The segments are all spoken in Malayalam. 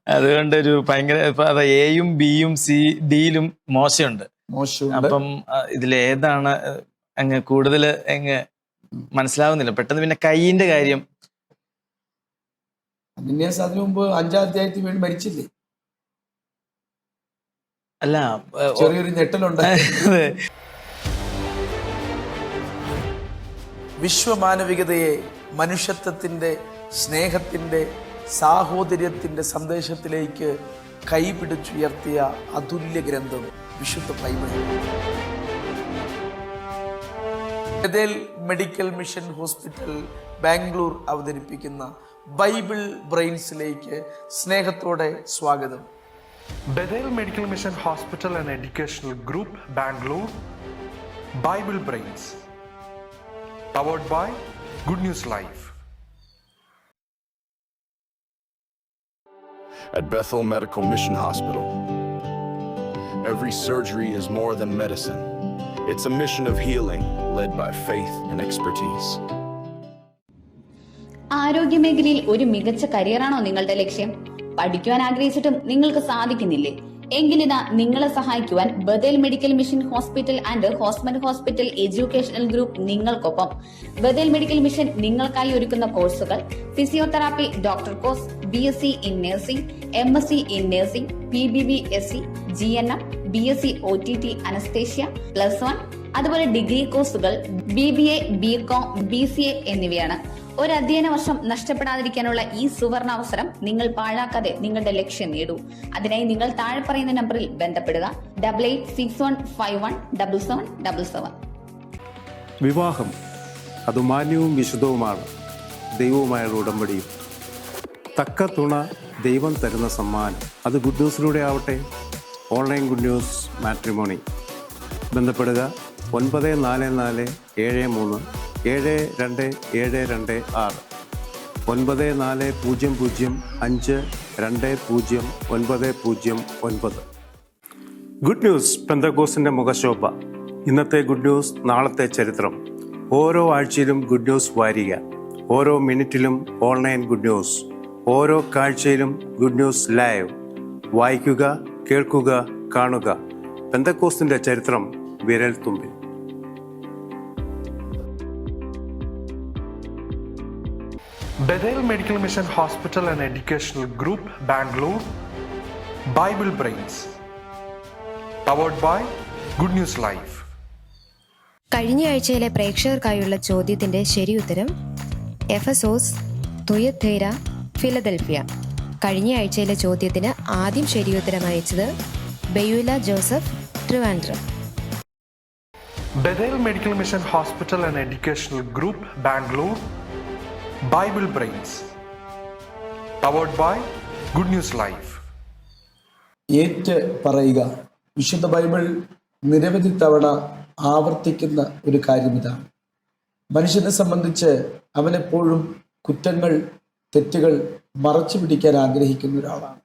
അതുകൊണ്ട് ഒരു ഭയങ്കര ഇപ്പൊ അത് എയും ബിയും ഡിയിലും മോശമുണ്ട്. അപ്പം ഇതിലേതാണ് അങ്ങ് കൂടുതൽ അങ്ങ് മനസ്സിലാവുന്നില്ല പെട്ടെന്ന്. പിന്നെ കൈയിന്റെ കാര്യം, അതിന് മുമ്പ് 5-ാം അധ്യായത്തിൽ വേണ്ടി മരിച്ചില്ലേ? അല്ല, ചെറിയൊരു ഞെട്ടലുണ്ട്. വിശ്വമാനവികതയെ മനുഷ്യത്വത്തിന്റെ, സ്നേഹത്തിന്റെ, സാഹോദര്യത്തിന്റെ സന്ദേശത്തിലേക്ക് കൈപിടിച്ചുയർത്തിയ അതുല്യ ഗ്രന്ഥം വിശുദ്ധ Bible. Bethel medical mission hospital Bangalore അവതരിപ്പിക്കുന്ന ബൈബിൾ ബ്രെയിൻസിലേക്ക് സ്നേഹത്തോടെ സ്വാഗതം. Bethel Medical Mission Hospital and Educational Group, Bangalore, Bible Brains, powered by Good News Live. At Bethel Medical Mission Hospital, every surgery is more than medicine. It's a mission of healing led by faith and expertise. ആരോഗ്യമേഖലയിൽ ഒരു മികച്ച കരിയറാണോ നിങ്ങളുടെ ലക്ഷ്യം? പഠിക്കുവാൻ ആഗ്രഹിച്ചിട്ടും നിങ്ങൾക്ക് സാധിക്കുന്നില്ലേ? എങ്കിലിതാ നിങ്ങളെ സഹായിക്കുവാൻ Bethel medical mission hospital and ഹോസ്മൻ ഹോസ്പിറ്റൽ എഡ്യൂക്കേഷണൽ ഗ്രൂപ്പ് നിങ്ങൾക്കൊപ്പം. ബഥേൽ മെഡിക്കൽ മിഷൻ നിങ്ങൾക്കായി ഒരുക്കുന്ന കോഴ്സുകൾ: physiotherapy doctor course, BSc in nursing, MSc in nursing, PBBSc, GNM, BSc OTT anaesthesia +1, അതുപോലെ ഡിഗ്രി കോഴ്സുകൾ BBA, BCom, BCA എന്നിവയാണ്. ഒരു അധ്യയന വർഷം നഷ്ടപ്പെടാതിരിക്കാനുള്ള ഈ സുവർണ അവസരം നിങ്ങൾ പാഴാക്കാതെ നിങ്ങളുടെ ലക്ഷ്യം നേടൂ. അതിനായി നിങ്ങൾ താഴെ പറയുന്ന നമ്പറിൽ ബന്ധപ്പെടുക: 8861517777. വിവാഹം അത് മാന്യവും വിശുദ്ധവുമാണ്, ദൈവവുമായുള്ള ഉടമ്പടിയും. തക്ക തുണ ദൈവം തരുന്ന സമ്മാനം. അത് ഗുഡ് ന്യൂസിലൂടെ ആവട്ടെ. Online good news matrimony. ബന്ധപ്പെടുക 9443722726 9400520909. ഗുഡ് ന്യൂസ് പെന്തക്കോസ്തിന്റെ മുഖശോഭ. ഇന്നത്തെ ഗുഡ് ന്യൂസ്, നാളത്തെ ചരിത്രം. ഓരോ ആഴ്ചയിലും ഗുഡ് ന്യൂസ് വാരിക, ഓരോ മിനിറ്റിലും ഓൺലൈൻ ഗുഡ് ന്യൂസ്, ഓരോ കാഴ്ചയിലും ഗുഡ് ന്യൂസ് ലൈവ്. വായിക്കുക, കേൾക്കുക, കാണുക. പെന്തക്കോസ്തിന്റെ ചരിത്രം വിരൽ തുമ്പിൽ. Bethel Medical Mission Hospital and Educational Group, Bangalore, Bible Brains, powered by Good News Live. കഴിഞ്ഞ ആഴ്ചയിലെ പ്രേക്ഷകർക്കായുള്ള ചോദ്യത്തിന്റെ ശരിയുത്തരം എഫെസോസ്, തുയഥൈര, ഫിലദൽഫിയ. കഴിഞ്ഞ ആഴ്ചയിലെ ചോദ്യത്തിന് ആദ്യം ശരിയുത്തരം അയച്ചത് Beulah Joseph, Trivandrum. Bethel Medical Mission Hospital and Educational Group, Bangalore, Bible Brains, powered by Good News Live. ഏറ്റ് പറയുക. വിശുദ്ധ ബൈബിൾ നിരവധി തവണ ആവർത്തിക്കുന്ന ഒരു കാര്യം ഇതാണ്. മനുഷ്യനെ സംബന്ധിച്ച് അവനെപ്പോഴും കുറ്റങ്ങൾ, തെറ്റുകൾ മറച്ചു പിടിക്കാൻ ആഗ്രഹിക്കുന്ന ഒരാളാണ്.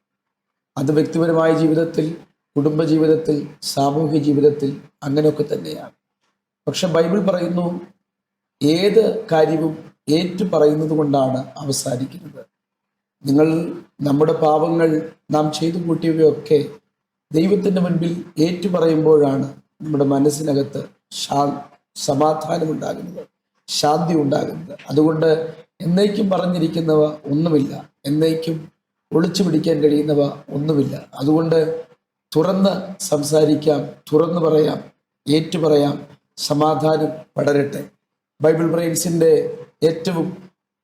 അത് വ്യക്തിപരമായ ജീവിതത്തിൽ, കുടുംബജീവിതത്തിൽ, സാമൂഹ്യ ജീവിതത്തിൽ അങ്ങനെയൊക്കെ തന്നെയാണ്. പക്ഷെ ബൈബിൾ പറയുന്നു, ഏത് കാര്യവും ഏറ്റു പറയുന്നത് കൊണ്ടാണ് അവസാനിക്കുന്നത്. നമ്മുടെ പാപങ്ങൾ, നാം ചെയ്തു കൂട്ടിയവയൊക്കെ ദൈവത്തിൻ്റെ മുൻപിൽ ഏറ്റു പറയുമ്പോഴാണ് നമ്മുടെ മനസ്സിനകത്ത് സമാധാനമുണ്ടാകുന്നത്, ശാന്തി ഉണ്ടാകുന്നത്. അതുകൊണ്ട് എന്നേക്കും പറഞ്ഞിരിക്കുന്നവ ഒന്നുമില്ല, എന്നേക്കും ഒളിച്ചു പിടിക്കാൻ കഴിയുന്നവ ഒന്നുമില്ല. അതുകൊണ്ട് തുറന്ന് സംസാരിക്കാം, തുറന്നു പറയാം, ഏറ്റു പറയാം. സമാധാനം പടരട്ടെ. ബൈബിൾ ബ്രെയിൻസിൻ്റെ ഏറ്റവും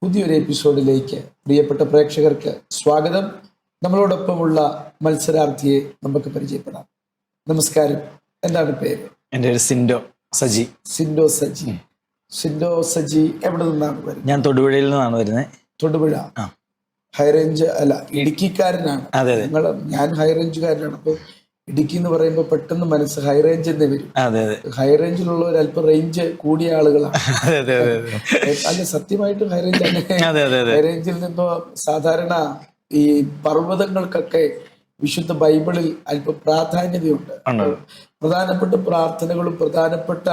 പുതിയൊരു എപ്പിസോഡിലേക്ക് പ്രിയപ്പെട്ട പ്രേക്ഷകർക്ക് സ്വാഗതം. നമ്മളോടൊപ്പമുള്ള മത്സരാർത്ഥിയെ നമുക്ക് പരിചയപ്പെടാം. നമസ്കാരം, എന്താണ് പേര്? എൻ്റെ പേര് സിൻഡോ സജി. സിൻഡോ സജി. സിൻഡോ സജി എവിടെ നിന്നാണ് വരുന്നത്? ഞാൻ തൊടുപുഴയിൽ നിന്നാണ് വരുന്നത്. തൊടുപുഴ ഹൈറേഞ്ച് അല്ല, ഇടുക്കിക്കാരനാണ്. ഞാൻ ഹൈറേഞ്ചുകാരനാണ്. അപ്പോൾ ഇടുക്കി എന്ന് പറയുമ്പോൾ പെട്ടെന്ന് മനസ്സ് ഹൈറേഞ്ച് എന്നേ വരും. ഹൈറേഞ്ചിലുള്ളവർ അല്പം റേഞ്ച് കൂടിയ ആളുകളാണ്. അല്ല, സത്യമായിട്ടും ഹൈറേഞ്ച്. ഹൈറേഞ്ചിൽ നിന്നോ സാധാരണ ഈ പർവ്വതങ്ങൾക്കൊക്കെ വിശുദ്ധ ബൈബിളിൽ അല്പം പ്രാധാന്യതയുണ്ട്. പ്രധാനപ്പെട്ട പ്രാർത്ഥനകളും പ്രധാനപ്പെട്ട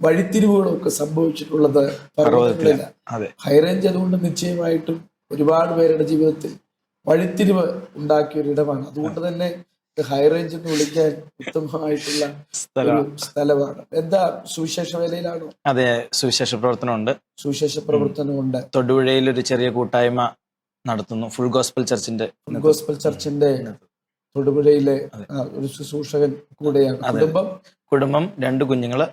വഴിത്തിരിവുകളും ഒക്കെ സംഭവിച്ചിട്ടുള്ളത് പർവ്വതങ്ങളിലാണ്. ഹൈറേഞ്ച് അതുകൊണ്ട് നിശ്ചയമായിട്ടും ഒരുപാട് പേരുടെ ജീവിതത്തിൽ വഴിത്തിരിവ് ഉണ്ടാക്കിയ ഒരിടമാണ്. അതുകൊണ്ട് തന്നെ ഹൈ റേഞ്ച് എന്ന് വിളിക്കാൻ ഉത്തമമായിട്ടുള്ള ഒരു സ്ഥലമാണ്. എന്താ സുവിശേഷ വേലയിലാണോ? അതെ, സുവിശേഷ പ്രവർത്തനമുണ്ട്. സുവിശേഷ പ്രവർത്തനമുണ്ട്. തൊടുപുഴയിൽ ഒരു ചെറിയ കൂട്ടായ്മ നടത്തുന്നു. ഫുൾ ഗോസ്പൽ ചർച്ചിന്റെ തൊടുപുഴയിലെ ഒരു ശുശ്രൂഷകൻ കൂടെയാണ്. കുടുംബം 2 കുഞ്ഞുങ്ങള്,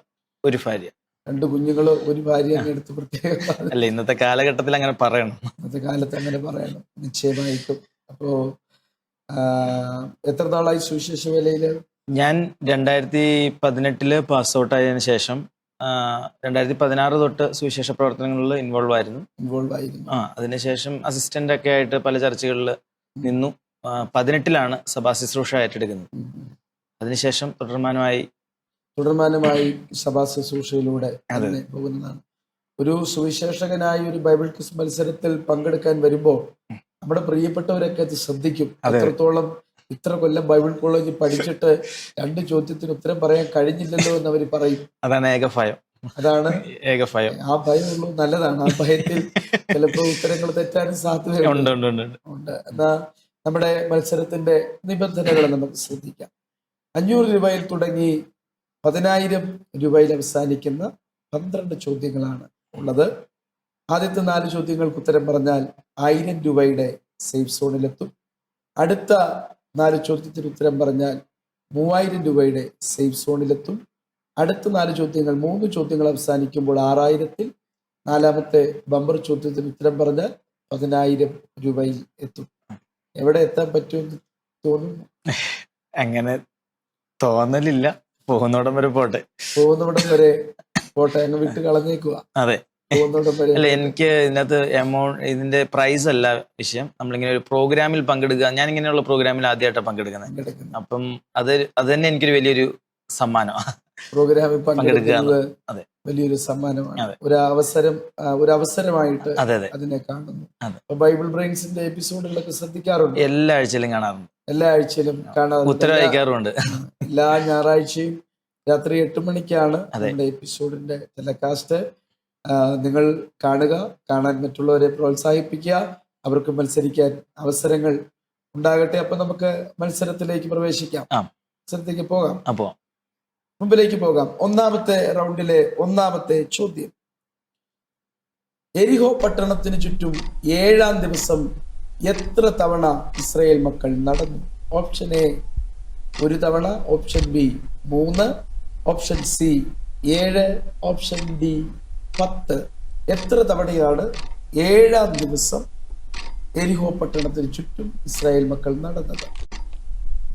1 ഭാര്യ. 2 കുഞ്ഞുങ്ങള്, 1 ഭാര്യ എടുത്ത് പ്രത്യേകം അല്ല, ഇന്നത്തെ കാലഘട്ടത്തിൽ അങ്ങനെ പറയണം. ഇന്നത്തെ കാലത്ത് അങ്ങനെ പറയണം, നിശ്ചയമായിട്ടും. അപ്പോ എത്ര നാളായി സുവിശേഷ വേലയില്? ഞാൻ 2018 പാസ് ഔട്ട് ആയതിനു ശേഷം 2016 തൊട്ട് സുവിശേഷ പ്രവർത്തനങ്ങളിൽ ഇൻവോൾവ് ആയിരുന്നു. അതിനുശേഷം അസിസ്റ്റന്റ് ഒക്കെ ആയിട്ട് പല ചർച്ചകളിൽ നിന്നു. 18 സഭാ ശുശ്രൂഷ ഏറ്റെടുക്കുന്നത്. അതിനുശേഷം തുടർമാനമായി സഭാ ശുശ്രൂഷയിലൂടെ പോകുന്നതാണ്. ഒരു സുവിശേഷകനായി ഒരു ബൈബിൾ ക്വിസ് മത്സരത്തിൽ പങ്കെടുക്കാൻ വരുമ്പോൾ നമ്മുടെ പ്രിയപ്പെട്ടവരൊക്കെ അത് ശ്രദ്ധിക്കും. അത്രത്തോളം ഇത്ര കൊല്ലം ബൈബിൾ കോളേജിൽ പഠിച്ചിട്ട് 2 ചോദ്യത്തിന് ഉത്തരം പറയാൻ കഴിഞ്ഞില്ലല്ലോ എന്ന് അവർ പറയും. അതാണ് ഏകഭയം. ആ ഭയമുള്ളൂ, നല്ലതാണ്. ആ ഭയത്തിൽ ചിലപ്പോൾ ഉത്തരങ്ങൾ തെറ്റാനും സാധ്യതയുണ്ട്. എന്നാ നമ്മുടെ മത്സരത്തിന്റെ നിബന്ധനകൾ നമുക്ക് ശ്രദ്ധിക്കാം. 500 രൂപയിൽ തുടങ്ങി 10,000 രൂപയിൽ അവസാനിക്കുന്ന 12 ചോദ്യങ്ങളാണ് ഉള്ളത്. ആദ്യത്തെ 4 ചോദ്യങ്ങൾക്ക് ഉത്തരം പറഞ്ഞാൽ 1000 രൂപയുടെ സേഫ് സോണിലെത്തും. അടുത്ത 4 ചോദ്യത്തിന് ഉത്തരം പറഞ്ഞാൽ 3000 രൂപയുടെ സേഫ് സോണിലെത്തും. അടുത്ത 4 ചോദ്യങ്ങൾ 3 ചോദ്യങ്ങൾ അവസാനിക്കുമ്പോൾ 6000-ൽ, 4ാമത്തെ ബമ്പർ ചോദ്യത്തിന് ഉത്തരം പറഞ്ഞാൽ 10,000 രൂപയിൽ എത്തും. എവിടെ എത്താൻ പറ്റുമെന്ന് തോന്നുന്നു? അങ്ങനെ തോന്നലില്ല. പോകുന്നോടം വരെ പോട്ടെ. അങ്ങ് വിട്ട് കളഞ്ഞേക്കുക. അതെ, അല്ല, എനിക്ക് ഇതിനകത്ത് ഇതിന്റെ പ്രൈസ് അല്ല വിഷയം. നമ്മളിങ്ങനെ ഒരു പ്രോഗ്രാമിൽ പങ്കെടുക്കുക. ഞാൻ ഇങ്ങനെയുള്ള പ്രോഗ്രാമിൽ ആദ്യമായിട്ടാണ് പങ്കെടുക്കുന്നത്. അപ്പം അത് തന്നെ എനിക്കൊരു വലിയൊരു സമ്മാനമാണ്. പ്രോഗ്രാമിൽ പങ്കെടുക്കുന്നത് വലിയൊരു സമ്മാനമാണ്. ഒരു അവസരമായിട്ട് അതിനെ കാണുന്നു. ബൈബിൾ ബ്രെയിൻസിന്റെ എപ്പിസോഡുകളൊക്കെ ശ്രദ്ധിക്കാറുണ്ട്. എല്ലാ ആഴ്ചയിലും കാണാറുണ്ട്. കാണാറുണ്ട്. എല്ലാ ഞായറാഴ്ചയും രാത്രി 8 മണിക്കാണ് നമ്മുടെ എപ്പിസോഡിന്റെ ടെലികാസ്റ്റ്. നിങ്ങൾ കാണാൻ മറ്റുള്ളവരെ പ്രോത്സാഹിപ്പിക്കുക. അവർക്ക് മത്സരിക്കാൻ അവസരങ്ങൾ ഉണ്ടാകട്ടെ. അപ്പൊ നമുക്ക് മത്സരത്തിലേക്ക് പ്രവേശിക്കാം. മത്സരത്തിലേക്ക് പോകാം. മുമ്പിലേക്ക് പോകാം. 1ാമത്തെ റൗണ്ടിലെ 1ാമത്തെ ചോദ്യം. എരിഹോ പട്ടണത്തിന് ചുറ്റും 7-ാം ദിവസം എത്ര തവണ ഇസ്രായേൽ മക്കൾ നടന്നു? ഓപ്ഷൻ എ 1 തവണ, option B 3, option C 7, option D 10. എത്ര തവണയാണ് 7-ാം ദിവസം എരിഹോ പട്ടണത്തിന് ചുറ്റും ഇസ്രായേൽ മക്കൾ നടന്നത്?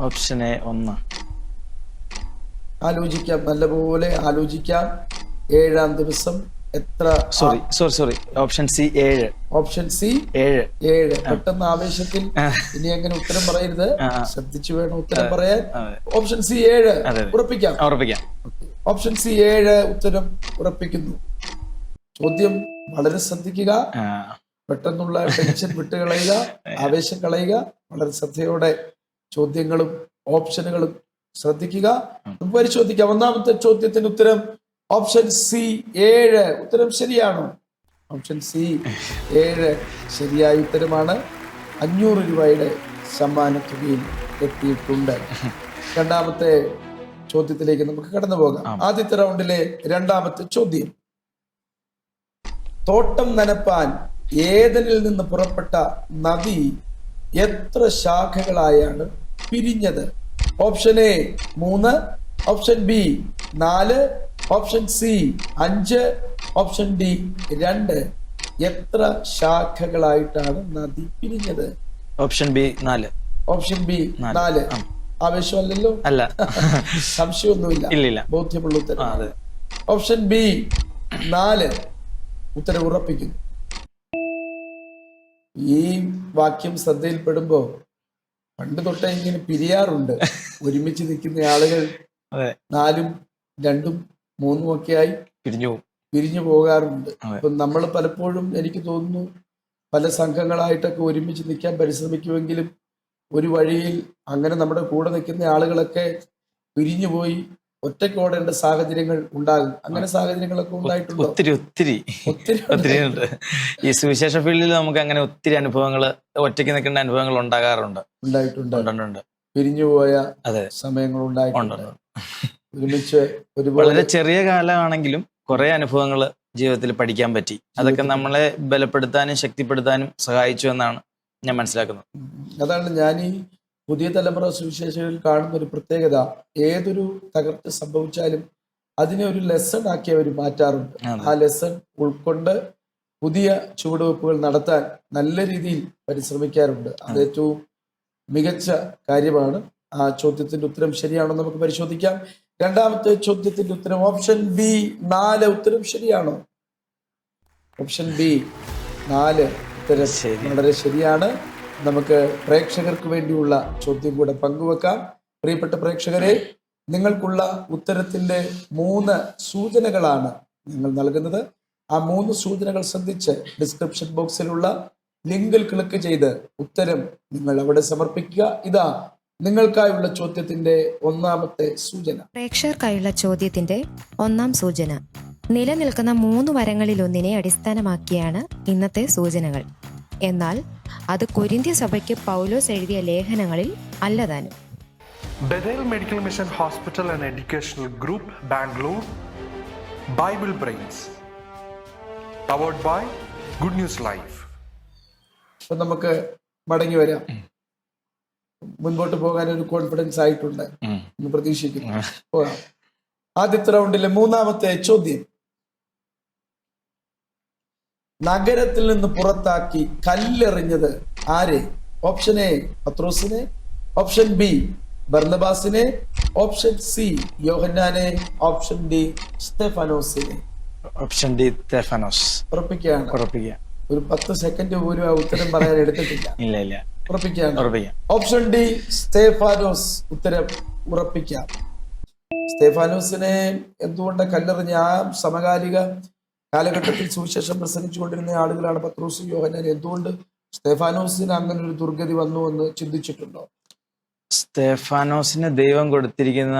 Option A 1. ആലോചിക്കാം, നല്ലപോലെ ആലോചിക്കാം. 7-ാം ദിവസം എത്ര? Sorry, option C 7. Option C 7. പെട്ടെന്ന് ആവേശത്തിൽ ഇനി അങ്ങനെ ഉത്തരം പറയരുത്, ശ്രദ്ധിച്ചു വേണം ഉത്തരം പറയാൻ. ഓപ്ഷൻ സി 7 ഉറപ്പിക്കാം. ഓപ്ഷൻ സി 7 ഉത്തരം ഉറപ്പിക്കുന്നു. ചോദ്യം വളരെ ശ്രദ്ധിക്കുക. പെട്ടെന്നുള്ള ടെൻഷൻ വിട്ടുകളയുക, ആവേശം കളയുക. വളരെ ശ്രദ്ധയോടെ ചോദ്യങ്ങളും ഓപ്ഷനുകളും ശ്രദ്ധിക്കുക. നമുക്ക് പരിശോധിക്കാം. 1ാമത്തെ ചോദ്യത്തിന് ഉത്തരം ഓപ്ഷൻ സി 7. ഉത്തരം ശരിയാണോ? ഓപ്ഷൻ സി 7 ശരിയായ ഉത്തരമാണ്. 500 രൂപയുടെ സമ്മാനത്തുകയിൽ എത്തിയിട്ടുണ്ട്. 2ാമത്തെ ചോദ്യത്തിലേക്ക് നമുക്ക് കടന്നു പോകാം. ആദ്യത്തെ റൗണ്ടിലെ 2ാമത്തെ ചോദ്യം. തോട്ടം നനപ്പാൻ ഏദനിൽ നിന്ന് പുറപ്പെട്ട നദി എത്ര ശാഖകളായാണ് പിരിഞ്ഞത്? Option A 3, option B 4, option C 5, option D 2. എത്ര ശാഖകളായിട്ടാണ് നദി പിരിഞ്ഞത്? Option B 4. Option B 4. ആവേശമല്ലല്ലോ? അല്ല, സംശയമൊന്നുമില്ല, ബോധ്യമുള്ള ഉത്തരം. ഓപ്ഷൻ ബി 4 ഉത്തരം ഉറപ്പിക്കുന്നു. ഈ വാക്യം ശ്രദ്ധയിൽപ്പെടുമ്പോ പണ്ട് തൊട്ടേ ഇങ്ങനെ പിരിയാറുണ്ട്. ഒരുമിച്ച് നിൽക്കുന്ന ആളുകൾ 4, 2, 3 ഒക്കെ ആയി പിരിഞ്ഞു പോകാറുണ്ട്. അപ്പൊ നമ്മൾ പലപ്പോഴും എനിക്ക് തോന്നുന്നു പല സംഘങ്ങളായിട്ടൊക്കെ ഒരുമിച്ച് നിൽക്കാൻ പരിശ്രമിക്കുമെങ്കിലും ഒരു വഴിയിൽ അങ്ങനെ നമ്മുടെ കൂടെ നിൽക്കുന്ന ആളുകളൊക്കെ പിരിഞ്ഞുപോയി ഒറ്റയ്ക്ക് ഓടേണ്ട സാഹചര്യങ്ങൾ ഉണ്ടാകും. അങ്ങനെ സാഹചര്യങ്ങളൊക്കെ ഉണ്ടായിട്ടുണ്ടോ? ഒത്തിരി ഒത്തിരി ഒത്തിരി ഒത്തിരി ഉണ്ട്. ഈ സുവിശേഷ ഫീൽഡിൽ നമുക്ക് അങ്ങനെ ഒത്തിരി അനുഭവങ്ങൾ, ഒറ്റയ്ക്ക് നിൽക്കേണ്ട അനുഭവങ്ങൾ ഉണ്ടാകാറുണ്ട്. ഉണ്ടായിട്ടുണ്ട്. പിരിഞ്ഞുപോയ അതെ, സമയങ്ങൾ ഉണ്ടായിട്ടുണ്ട്. ഉണ്ട്. ഒരുമിച്ച് വളരെ ചെറിയ കാലമാണെങ്കിലും കുറെ അനുഭവങ്ങൾ ജീവിതത്തിൽ പഠിക്കാൻ പറ്റി. അതൊക്കെ നമ്മളെ ബലപ്പെടുത്താനും ശക്തിപ്പെടുത്താനും സഹായിച്ചു എന്നാണ് ഞാൻ മനസ്സിലാക്കുന്നത്. അതാണ് ഞാൻ ഈ പുതിയ തലമുറ സുവിശേഷങ്ങളിൽ കാണുന്ന ഒരു പ്രത്യേകത. ഏതൊരു തകർച്ച സംഭവിച്ചാലും അതിനെ ഒരു ലെസൺ ആക്കി അവർ മാറ്റാറുണ്ട്. ആ ലെസൺ ഉൾക്കൊണ്ട് പുതിയ ചുവടുവെപ്പുകൾ നടത്താൻ നല്ല രീതിയിൽ പരിശ്രമിക്കാറുണ്ട്. അത് ഏറ്റവും മികച്ച കാര്യമാണ്. ആ ചോദ്യത്തിന്റെ ഉത്തരം ശരിയാണോ നമുക്ക് പരിശോധിക്കാം. രണ്ടാമത്തെ ചോദ്യത്തിന്റെ ഉത്തരം ഓപ്ഷൻ ബി 4 ഉത്തരം ശരിയാണോ? ഓപ്ഷൻ ബി 4 ഉത്തരം വളരെ ശരിയാണ്. നമുക്ക് പ്രേക്ഷകർക്ക് വേണ്ടിയുള്ള ചോദ്യം കൂടെ പങ്കുവെക്കാം. പ്രിയപ്പെട്ട പ്രേക്ഷകരെ, നിങ്ങൾക്കുള്ള ഉത്തരത്തിന്റെ 3 സൂചനകളാണ് നിങ്ങൾ നൽകുന്നത്. ആ 3 സൂചനകൾ ശ്രദ്ധിച്ച് ഡിസ്ക്രിപ്ഷൻ ബോക്സിലുള്ള ലിങ്കിൽ ക്ലിക്ക് ചെയ്ത് ഉത്തരം നിങ്ങൾ അവിടെ സമർപ്പിക്കുക. ഇതാ നിങ്ങൾക്കായുള്ള ചോദ്യത്തിന്റെ 1ാമത്തെ സൂചന. പ്രേക്ഷകർക്കായുള്ള ചോദ്യത്തിന്റെ 1ാം സൂചന. നിലനിൽക്കുന്ന 3 വരങ്ങളിലൊന്നിനെ അടിസ്ഥാനമാക്കിയാണ് ഇന്നത്തെ സൂചനകൾ. എന്നാൽ അത് കൊരിന്ത്യ സഭയ്ക്ക് പൗലോസ് എഴുതിയ ലേഖനങ്ങളിൽ അല്ലതാനും. Bethel Medical Mission Hospital and Educational Group, Bangalore. Bible Brains. Powered by Good News Live. അപ്പൊ നമുക്ക് മടങ്ങി വരാം. മുൻപോട്ട് പോകാൻ ഒരു കോൺഫിഡൻസ് ആയിട്ടുണ്ട് എന്ന് പ്രതീക്ഷിക്കുന്നു. പോകാം. ആദ്യത്തെ റൗണ്ടിലെ 3ാമത്തെ ചോദ്യം. നഗരത്തിൽ നിന്ന് പുറത്താക്കി കല്ലെറിഞ്ഞത് ആരെ? ഓപ്ഷൻ എ പത്രോസിനെ, ഓപ്ഷൻ ബി ബർന്നബാസിനെ, ഓപ്ഷൻ സി യോഹന്നാനെ, ഓപ്ഷൻ ഡി സ്തെഫാനോസിനെ. Option D Stephanos. ഉറപ്പിക്കുകയാണ്? ഉറപ്പിക്കുക. ഒരു 10 സെക്കൻഡ് പോലും ആ ഉത്തരം പറയാൻ എടുത്തിട്ടില്ല. ഇല്ല. ഉറപ്പിക്കുകയാണ്? Option D Stephanos. ഉത്തരം ഉറപ്പിക്കാം. സ്തെഫാനോസിനെ എന്തുകൊണ്ട് കല്ലെറിഞ്ഞ? ആ സമകാലിക കാലഘട്ടത്തിൽ സുവിശേഷം പ്രസംഗിച്ചുകൊണ്ടിരുന്ന ആളുകളാണ് പത്രോസ്, യോഹന്നാൻ. എന്തുകൊണ്ട് സ്തെഫാനോസിന് അങ്ങനെ ഒരു ദുർഗതി വന്നു എന്ന് ചിന്തിച്ചിട്ടുണ്ടോ? സ്തെഫാനോസിന് ദൈവം കൊടുത്തിരിക്കുന്ന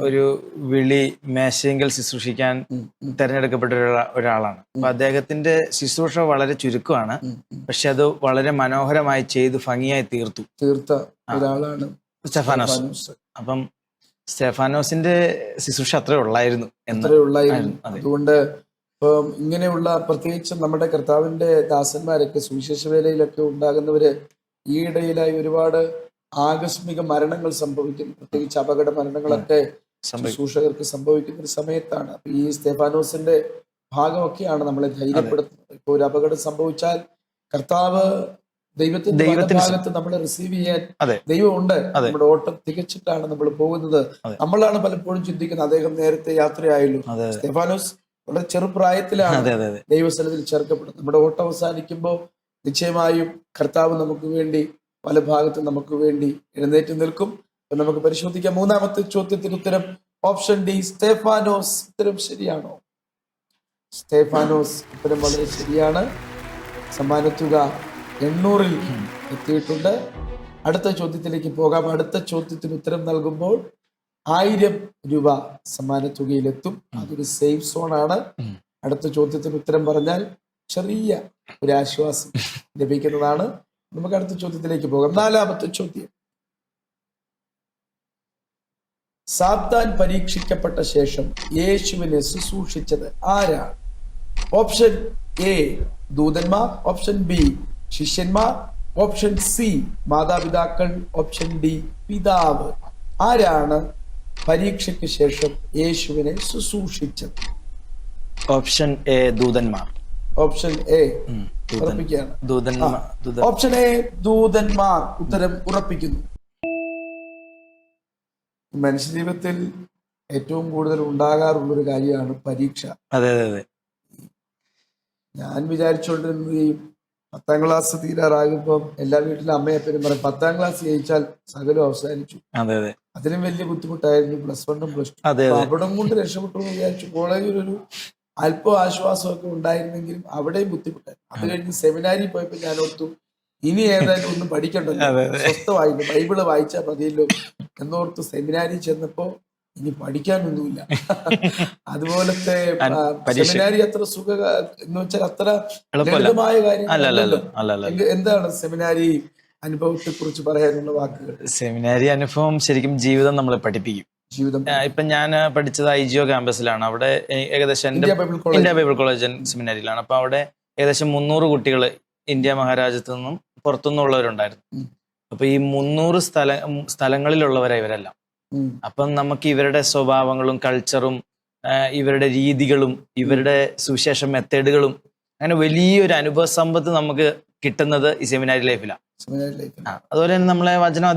ഒരു വിളി മേശയെങ്കിൽ ശുശ്രൂഷിക്കാൻ തെരഞ്ഞെടുക്കപ്പെട്ട ഒരാളാണ്. അപ്പൊ അദ്ദേഹത്തിന്റെ ശുശ്രൂഷ വളരെ ചുരുക്കമാണ്, പക്ഷെ അത് വളരെ മനോഹരമായി ചെയ്ത് ഭംഗിയായി തീർത്ത ഒരാളാണ് സ്തെഫാനോസ്. അപ്പം സ്തെഫാനോസിന്റെ ശുശ്രൂഷ അത്രേ ഉള്ളായിരുന്നു. അതുകൊണ്ട് ഇപ്പം ഇങ്ങനെയുള്ള പ്രത്യേകിച്ച് നമ്മുടെ കർത്താവിന്റെ ദാസന്മാരൊക്കെ സുവിശേഷ വേലയിലൊക്കെ ഉണ്ടാകുന്നവര് ഈയിടയിലായി ഒരുപാട് ആകസ്മിക മരണങ്ങൾ സംഭവിക്കുന്നു. പ്രത്യേകിച്ച് അപകട മരണങ്ങളൊക്കെ ശുശ്രൂഷകർക്ക് സംഭവിക്കുന്ന ഒരു സമയത്താണ്. ഈ സ്തെഫാനോസിന്റെ ഭാഗമൊക്കെയാണ് നമ്മളെ ധൈര്യപ്പെടുത്തുന്നത്. ഇപ്പൊ ഒരു അപകടം സംഭവിച്ചാൽ കർത്താവ് ദൈവത്തിന്റെ ഭാഗത്ത് നമ്മളെ റിസീവ് ചെയ്യാൻ ദൈവമുണ്ട്. നമ്മുടെ ഓട്ടം തികച്ചിട്ടാണ് നമ്മൾ പോകുന്നത്. നമ്മളാണ് പലപ്പോഴും ചിന്തിക്കുന്നത് അദ്ദേഹം നേരത്തെ യാത്രയായല്ലോ. സ്തെഫാനോസ് വളരെ ചെറുപ്രായത്തിലാണ് ദൈവസ്ഥലത്തിൽ ചേർക്കപ്പെടുന്നത്. നമ്മുടെ ഓട്ടം അവസാനിക്കുമ്പോൾ നിശ്ചയമായും കർത്താവ് നമുക്ക് വേണ്ടി പല ഭാഗത്തും നമുക്ക് വേണ്ടി എഴുന്നേറ്റ് നിൽക്കും. നമുക്ക് പരിശോധിക്കാം. 3ാമത്തെ ചോദ്യത്തിന് ഉത്തരം ഓപ്ഷൻ ഡി സ്തെഫാനോസ്. ഉത്തരം ശരിയാണോ? സ്തെഫാനോസ് ഉത്തരം വളരെ ശരിയാണ്. സമ്മാനത്തുക 800-ൽ എത്തിയിട്ടുണ്ട്. അടുത്ത ചോദ്യത്തിലേക്ക് പോകാം. അടുത്ത ചോദ്യത്തിന് ഉത്തരം നൽകുമ്പോൾ 1000 രൂപ സമ്മാനത്തുകയിലെത്തും. അതൊരു സേഫ് സോൺ ആണ്. അടുത്ത ചോദ്യത്തിന് ഉത്തരം പറഞ്ഞാൽ ചെറിയ ഒരു ആശ്വാസം ലഭിക്കുന്നതാണ്. നമുക്ക് അടുത്ത ചോദ്യത്തിലേക്ക് പോകാം. 4ാമത്തെ ചോദ്യം. സാത്താൻ പരീക്ഷിക്കപ്പെട്ട ശേഷം യേശുവിനെ ശുശ്രൂഷിച്ചത് ആരാണ്? ഓപ്ഷൻ എ ദൂതന്മാർ, ഓപ്ഷൻ ബി ശിഷ്യന്മാർ, ഓപ്ഷൻ സി മാതാപിതാക്കൾ, ഓപ്ഷൻ ഡി പിതാവ്. ആരാണ് പരീക്ഷയ്ക്ക് ശേഷം യേശുവിനെ ശുശ്രൂഷിച്ചത്? ഓപ്ഷൻ എ ദൂതന്മാർ. ഓപ്ഷൻ എ ഉറപ്പിക്കുകയാണ്? ഓപ്ഷൻ എ ദൂതന്മാർ. ഉത്തരം ഉറപ്പിക്കുന്നു. മനുഷ്യ ജീവിതത്തിൽ ഏറ്റവും കൂടുതൽ ഉണ്ടാകാറുള്ള ഒരു കാര്യമാണ് പരീക്ഷ. അതെ. ഞാൻ വിചാരിച്ചുകൊണ്ടിരുന്നത് ഈ 10ാം ക്ലാസ് തീരാറാകുമ്പോൾ എല്ലാ വീട്ടിലും അമ്മയപ്പനും പറയും 10ാം ക്ലാസ് ജയിച്ചാൽ സകലം അവസാനിച്ചു. അതിലും വലിയ ബുദ്ധിമുട്ടായിരുന്നു +1 +2. അവിടെ കൊണ്ട് രക്ഷപ്പെട്ടു എന്ന് വിചാരിച്ചു. കോളേജിൽ ഒരു അല്പം ആശ്വാസമൊക്കെ ഉണ്ടായിരുന്നെങ്കിലും അവിടെയും ബുദ്ധിമുട്ടായിരുന്നു. അത് കഴിഞ്ഞ് സെമിനാരിൽ പോയപ്പോൾ ഞാൻ ഓർത്തു ഇനി ഏതായാലും ഒന്നും പഠിക്കണ്ടല്ലോ, സ്വസ്ഥമായിട്ട് ബൈബിള് വായിച്ചാൽ മതിയല്ലോ എന്നോർത്ത് സെമിനാരിൽ ചെന്നപ്പോ ഇനി പഠിക്കാനൊന്നുമില്ല. അതുപോലത്തെ സെമിനാരി അത്ര സുഖ എന്ന് വെച്ചാൽ അത്ര ലളിതമായ കാര്യം. എന്താണ് സെമിനാരി അനുഭവത്തെ കുറിച്ച് പറയാനുള്ള വാക്കുകൾ? സെമിനാരി അനുഭവം ശരിക്കും ജീവിതം നമ്മളെ പഠിപ്പിക്കും. ജീവിതം ഇപ്പൊ ഞാൻ പഠിച്ചത് IGO ക്യാമ്പസിലാണ്. അവിടെ ഏകദേശം ഇന്ത്യ ബൈബിൾ കോളേജ് സെമിനാരിയിലാണ്. അപ്പൊ അവിടെ ഏകദേശം 300 കുട്ടികൾ ഇന്ത്യ മഹാരാജ്യത്തു നിന്നും പുറത്തുനിന്നുള്ളവരുണ്ടായിരുന്നു. അപ്പൊ ഈ 300 സ്ഥലങ്ങളിലുള്ളവരാണ് ഇവരെല്ലാം. അപ്പം നമുക്ക് ഇവരുടെ സ്വഭാവങ്ങളും കൾച്ചറും ഇവരുടെ രീതികളും ഇവരുടെ സുവിശേഷ മെത്തേഡുകളും അങ്ങനെ വലിയൊരു അനുഭവ സമ്പത്ത് നമുക്ക് കിട്ടുന്നത് ഈ സെമിനാരി ലൈഫിലാണ്. അതുപോലെ തന്നെ നമ്മളെ വചനം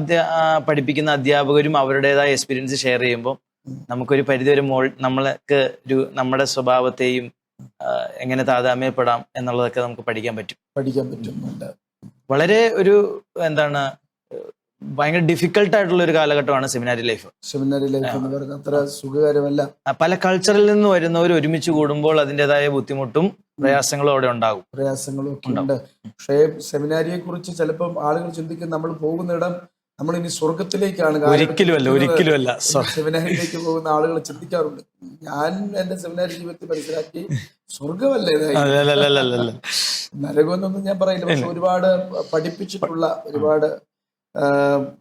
പഠിപ്പിക്കുന്ന അധ്യാപകരും അവരുടേതായ എക്സ്പീരിയൻസ് ഷെയർ ചെയ്യുമ്പോൾ നമുക്കൊരു പരിധിവരെ നമ്മൾക്ക് നമ്മുടെ സ്വഭാവത്തെയും എങ്ങനെ താതാമ്യപ്പെടാം എന്നുള്ളതൊക്കെ നമുക്ക് പഠിക്കാൻ പറ്റുന്നുണ്ട്. വളരെ ഒരു എന്താണ് ഭയങ്കര ഡിഫിക്കൽട്ട് ആയിട്ടുള്ള ഒരു കാലഘട്ടമാണ് സെമിനാരി ലൈഫ്. സെമിനാരി ലൈഫ് എന്ന് പറയുന്നത് അത്ര സുഖകരമല്ല. പല കൾച്ചറിൽ നിന്ന് വരുന്നവർ ഒരുമിച്ച് കൂടുമ്പോൾ അതിൻ്റെതായ ബുദ്ധിമുട്ടും പ്രയാസങ്ങളും അവിടെ ഉണ്ടാകും. പ്രയാസങ്ങളും ഒക്കെ ഉണ്ട്. പക്ഷേ സെമിനാരിയെ കുറിച്ച് ചിലപ്പം ആളുകൾ ചിന്തിക്കും നമ്മൾ പോകുന്നിടം നമ്മൾ ഇനി സ്വർഗത്തിലേക്കാണ്. ഒരിക്കലുമല്ല. സെമിനാരിയിലേക്ക് പോകുന്ന ആളുകൾ ചിന്തിക്കാറുണ്ട്. ഞാൻ എന്റെ സെമിനാരി ജീവിതത്തിൽ മനസ്സിലാക്കി സ്വർഗമല്ലേ നരകമെന്നൊന്നും ഞാൻ പറയില്ല. പക്ഷെ ഒരുപാട് പഠിപ്പിച്ചിട്ടുള്ള ഒരുപാട്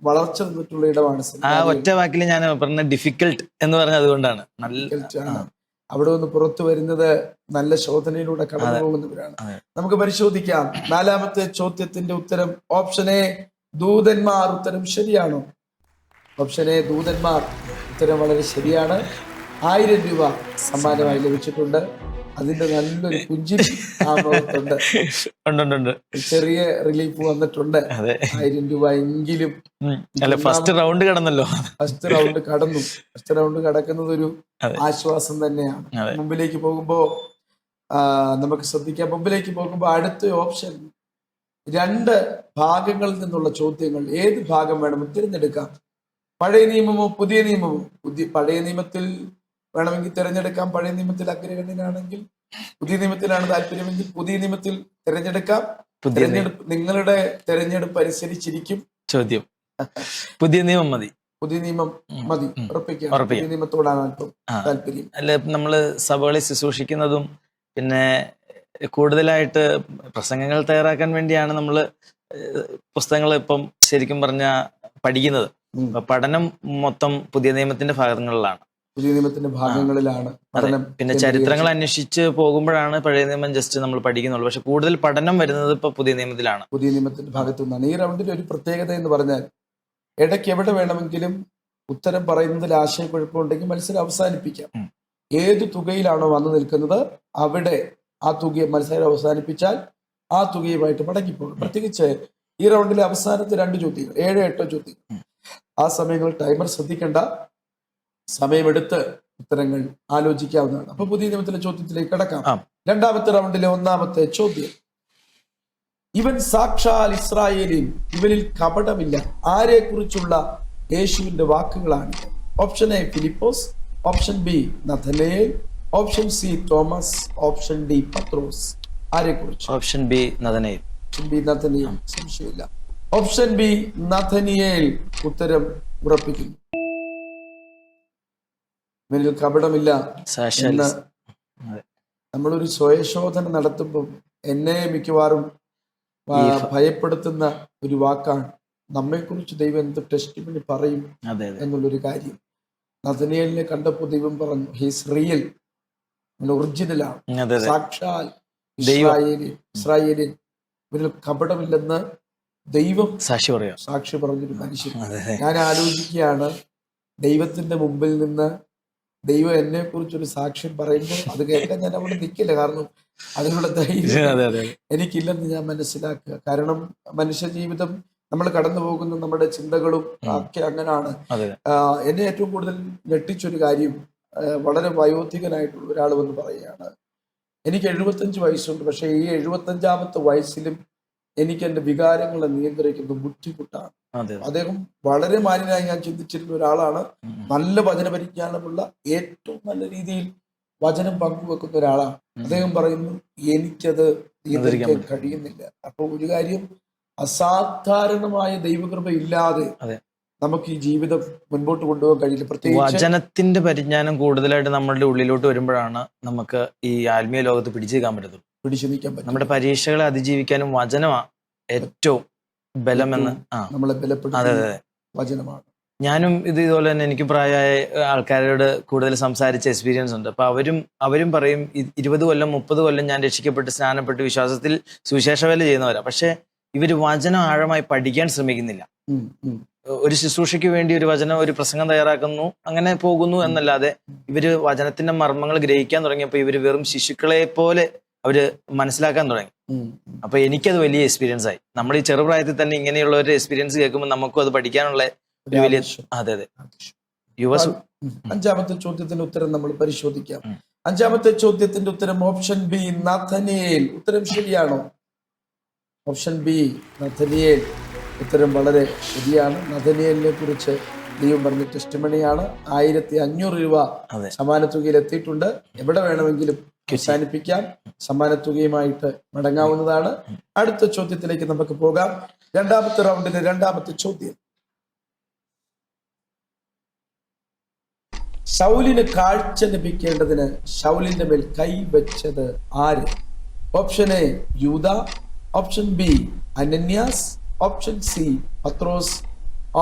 വളർച്ച നിന്നിട്ടുള്ള ഇടമാണ്. ആ ഒറ്റ വാക്കിൽ ഞാൻ പറഞ്ഞ ഡിഫിക്കൽട്ട് എന്ന് പറഞ്ഞ അതുകൊണ്ടാണ്. അവിടെ നിന്ന് പുറത്തു വരുന്നത് നല്ല ശോധനയിലൂടെ കടന്നു പോകുന്നവരാണ്. നമുക്ക് പരിശോധിക്കാം. 4ാമത്തെ ചോദ്യത്തിന്റെ ഉത്തരം ഓപ്ഷൻ എ ദൂതന്മാർ. ഉത്തരം ശരിയാണോ? ഓപ്ഷൻ എ ദൂതന്മാർ ഉത്തരം വളരെ ശരിയാണ്. 1000 രൂപ സമ്മാനമായി ലഭിച്ചിട്ടുണ്ട്. അതിന്റെ നല്ലൊരു പുഞ്ചിരി ആ മുഖത്തുണ്ട്. ചെറിയ റിലീഫ് വന്നിട്ടുണ്ട്. 1000 രൂപ എങ്കിലും ഫസ്റ്റ് റൗണ്ട് കടന്നല്ലോ. ഫസ്റ്റ് റൗണ്ട് കടക്കുന്നത് ഒരു ആശ്വാസം തന്നെയാണ്. മുമ്പിലേക്ക് പോകുമ്പോ നമുക്ക് ശ്രദ്ധിക്കാം. മുമ്പിലേക്ക് പോകുമ്പോ അടുത്ത ഓപ്ഷൻ 2 ഭാഗങ്ങളിൽ നിന്നുള്ള ചോദ്യങ്ങൾ. ഏത് ഭാഗം വേണം തിരഞ്ഞെടുക്കാം? പഴയ നിയമമോ പുതിയ നിയമമോ? പഴയ നിയമത്തിൽ വേണമെങ്കിൽ തിരഞ്ഞെടുക്കാം. പഴയ നിയമത്തിൽ അഗ്രഗണ്യനാണെങ്കിൽ പുതിയ നിയമത്തിലാണ് താല്പര്യമെങ്കിൽ പുതിയ നിയമത്തിൽ തിരഞ്ഞെടുക്കാം. നിങ്ങളുടെ തിരഞ്ഞെടുപ്പ് അനുസരിച്ചിരിക്കും ചോദ്യം. പുതിയ നിയമം മതി. ഉറപ്പിക്കാം. പുതിയ നിയമത്തോടാണ് അല്പം താല്പര്യം. അല്ല, നമ്മള് സഭകളിൽ ശുശ്രൂഷിക്കുന്നതും പിന്നെ കൂടുതലായിട്ട് പ്രസംഗങ്ങൾ തയ്യാറാക്കാൻ വേണ്ടിയാണ് നമ്മൾ പുസ്തകങ്ങൾ ഇപ്പം ശരിക്കും പറഞ്ഞ പഠിക്കുന്നത്. പഠനം മൊത്തം പുതിയ നിയമത്തിന്റെ ഭാഗങ്ങളിലാണ്. പഠനം. പിന്നെ ചരിത്രങ്ങൾ അന്വേഷിച്ച് പോകുമ്പോഴാണ് പഴയ നിയമം ജസ്റ്റ് നമ്മൾ പഠിക്കുന്നുള്ളൂ. പക്ഷെ കൂടുതൽ പഠനം വരുന്നത് ഇപ്പൊ പുതിയ നിയമത്തിലാണ്. പുതിയ നിയമത്തിന്റെ ഭാഗത്തു നിന്നാണ്. ഈ റൗണ്ടിൽ ഒരു പ്രത്യേകത എന്ന് പറഞ്ഞാൽ ഇടയ്ക്ക് എവിടെ വേണമെങ്കിലും ഉത്തരം പറയുന്നതിൽ ആശയക്കുഴപ്പമുണ്ടെങ്കിൽ മത്സരം അവസാനിപ്പിക്കാം. ഏത് തുകയിലാണോ വന്നു നിൽക്കുന്നത് അവിടെ ആ തുക മത്സരം അവസാനിപ്പിച്ചാൽ ആ തുകയുമായിട്ട് മടങ്ങിപ്പോകും. പ്രത്യേകിച്ച് ഈ റൗണ്ടിലെ അവസാനത്തെ 2 ചോദ്യങ്ങൾ 7-8 ചോദ്യങ്ങൾ. ആ സമയങ്ങൾ ടൈമർ ശ്രദ്ധിക്കേണ്ട. സമയമെടുത്ത് ഉത്തരങ്ങൾ ആലോചിക്കാവുന്നതാണ്. അപ്പൊ പുതിയ നിയമത്തിലെ ചോദ്യത്തിലേക്ക് കടക്കാം. 2ാമത്തെ റൗണ്ടിലെ 1ാമത്തെ ചോദ്യം. ഇവൻ സാക്ഷാൽ ഇസ്രായേലിൻ, ഇവനിൽ കപടമില്ല. ആരെ കുറിച്ചുള്ള യേശുവിന്റെ വാക്കുകളാണ്? Option A Philipose, option B Nathanael, option C Thomas, option D Pathros. ആരെ കുറിച്ച്? Option B Nathanael. സംശയമില്ല. ഓപ്ഷൻ ബി നഥനിയേൽ ഉത്തരം ഉറപ്പിക്കുന്നു. ഇവനിൽ കപടമില്ല എന്ന് നമ്മളൊരു സ്വയശോധന നടത്തുമ്പോൾ എന്നെ മിക്കവാറും ഭയപ്പെടുത്തുന്ന ഒരു വാക്കാണ്. നമ്മെക്കുറിച്ച് ദൈവം എന്ത് ടെസ്റ്റിമണി പറയും എന്നുള്ളൊരു കാര്യം. നഥനിയേലിനെ കണ്ടപ്പോൾ ദൈവം പറഞ്ഞു ഹീസ് റിയൽ, ഒറിജിനലാണ്, സാക്ഷാൽ ഇസ്രായേലിൻ, ഇവരിൽ കപടമില്ലെന്ന് ദൈവം സാക്ഷി പറഞ്ഞൊരു മനുഷ്യൻ. ഞാൻ ആലോചിക്കുകയാണ്, ദൈവത്തിന്റെ മുമ്പിൽ നിന്ന് ദൈവം എന്നെ കുറിച്ചൊരു സാക്ഷ്യം പറയുമ്പോൾ അത് കേൾക്കാൻ ഞാൻ അവിടെ നിൽക്കില്ല. കാരണം അതിനുള്ള ധൈര്യം എനിക്കില്ലെന്ന് ഞാൻ മനസ്സിലാക്കുക. കാരണം മനുഷ്യ ജീവിതം നമ്മൾ കടന്നു പോകുന്ന നമ്മുടെ ചിന്തകളും ഒക്കെ അങ്ങനാണ്. എന്നെ ഏറ്റവും കൂടുതൽ ഞെട്ടിച്ചൊരു കാര്യം, വളരെ വയോധികനായിട്ടുള്ള ഒരാൾ വന്ന് പറയുകയാണ്, എനിക്ക് 75 വയസ്സുണ്ട്, പക്ഷെ ഈ 75ാമത്തെ വയസ്സിലും എനിക്ക് എൻ്റെ വികാരങ്ങളെ നിയന്ത്രിക്കുന്നത് ബുദ്ധിമുട്ടാണ്. അദ്ദേഹം വളരെ മാന്യനായി ഞാൻ ചിന്തിച്ചിരുന്ന ഒരാളാണ്. നല്ല വചന പരിജ്ഞാനമുള്ള, ഏറ്റവും നല്ല രീതിയിൽ വചനം പങ്കുവെക്കുന്ന ഒരാളാണ്. അദ്ദേഹം പറയുന്നു എനിക്കത് നിയന്ത്രിക്കാൻ കഴിയുന്നില്ല. അപ്പൊ ഒരു കാര്യം, അസാധാരണമായ ദൈവകൃപ ഇല്ലാതെ നമുക്ക് ഈ ജീവിതം മുൻപോട്ട് കൊണ്ടുപോകാൻ കഴിയില്ല. പ്രത്യേകിച്ച് വചനത്തിന്റെ പരിജ്ഞാനം കൂടുതലായിട്ട് നമ്മളുടെ ഉള്ളിലോട്ട് വരുമ്പോഴാണ് നമുക്ക് ഈ ആത്മീയ ലോകത്ത് പിടിച്ചു നിൽക്കാൻ പറ്റത്തുള്ളൂ. പിടിച്ചു നിൽക്കാൻ പറ്റും. നമ്മുടെ പരീക്ഷകളെ അതിജീവിക്കാനും വചനമാണ് ഏറ്റവും ബലമെന്ന്. നമ്മളെ ബലപ്പെടുത്തുന്ന വചനമാണ്. ഞാനും ഇതുപോലെ തന്നെ എനിക്ക് പ്രായമായ ആൾക്കാരോട് കൂടുതൽ സംസാരിച്ച എക്സ്പീരിയൻസ് ഉണ്ട്. അപ്പൊ അവരും പറയും 20 കൊല്ലം 30 കൊല്ലം ഞാൻ രക്ഷിക്കപ്പെട്ട് സ്നാനപ്പെട്ട് വിശ്വാസത്തിൽ സുവിശേഷ വേല ചെയ്യുന്നവരാ. പക്ഷെ ഇവര് വചനം ആഴമായി പഠിക്കാൻ ശ്രമിക്കുന്നില്ല. ഒരു ശുശ്രൂഷയ്ക്ക് വേണ്ടി ഒരു വചനം, ഒരു പ്രസംഗം തയ്യാറാക്കുന്നു, അങ്ങനെ പോകുന്നു എന്നല്ലാതെ ഇവര് വചനത്തിന്റെ മർമ്മങ്ങൾ ഗ്രഹിക്കാൻ തുടങ്ങിയപ്പോൾ ഇവര് വെറും ശിശുക്കളെ പോലെ അവര് മനസ്സിലാക്കാൻ തുടങ്ങി. അപ്പൊ എനിക്കത് വലിയ എക്സ്പീരിയൻസ് ആയി. നമ്മൾ ഈ ചെറുപ്രായത്തിൽ തന്നെ ഇങ്ങനെയുള്ള ഒരു എക്സ്പീരിയൻസ് കേൾക്കുമ്പോൾ നമുക്കും അത് പഠിക്കാനുള്ള ഒരു വലിയ അതെ അഞ്ചാമത്തെ ചോദ്യത്തിന്റെ ഉത്തരം നമ്മൾ പരിശോധിക്കാം. അഞ്ചാമത്തെ ചോദ്യത്തിന്റെ ഉത്തരം ഓപ്ഷൻ ബി, നഥനിയേൽ. ഉത്തരം ശരിയാണോ? Option B, Nathaniel. ഉത്തരം വളരെ ശരിയാണ്. നഥനിയേലിനെ കുറിച്ച് ദൈവം പറഞ്ഞ ടെസ്റ്റിമണിയാണ്. 1500 രൂപ സമ്മാന തുകയിൽ എത്തിയിട്ടുണ്ട്. എവിടെ വേണമെങ്കിലും അവസാനിപ്പിക്കാം, സമ്മാന തുകയുമായിട്ട് മടങ്ങാവുന്നതാണ്. അടുത്ത ചോദ്യത്തിലേക്ക് നമുക്ക് പോകാം. രണ്ടാമത്തെ റൗണ്ടിലെ രണ്ടാമത്തെ ചോദ്യം. ശൗലിന് കാഴ്ച ലഭിക്കേണ്ടതിന് ശൗലിന്റെ മേൽ കൈവച്ചത് ആര്? Option A Yuda, option B Ananyas, option C Pathros,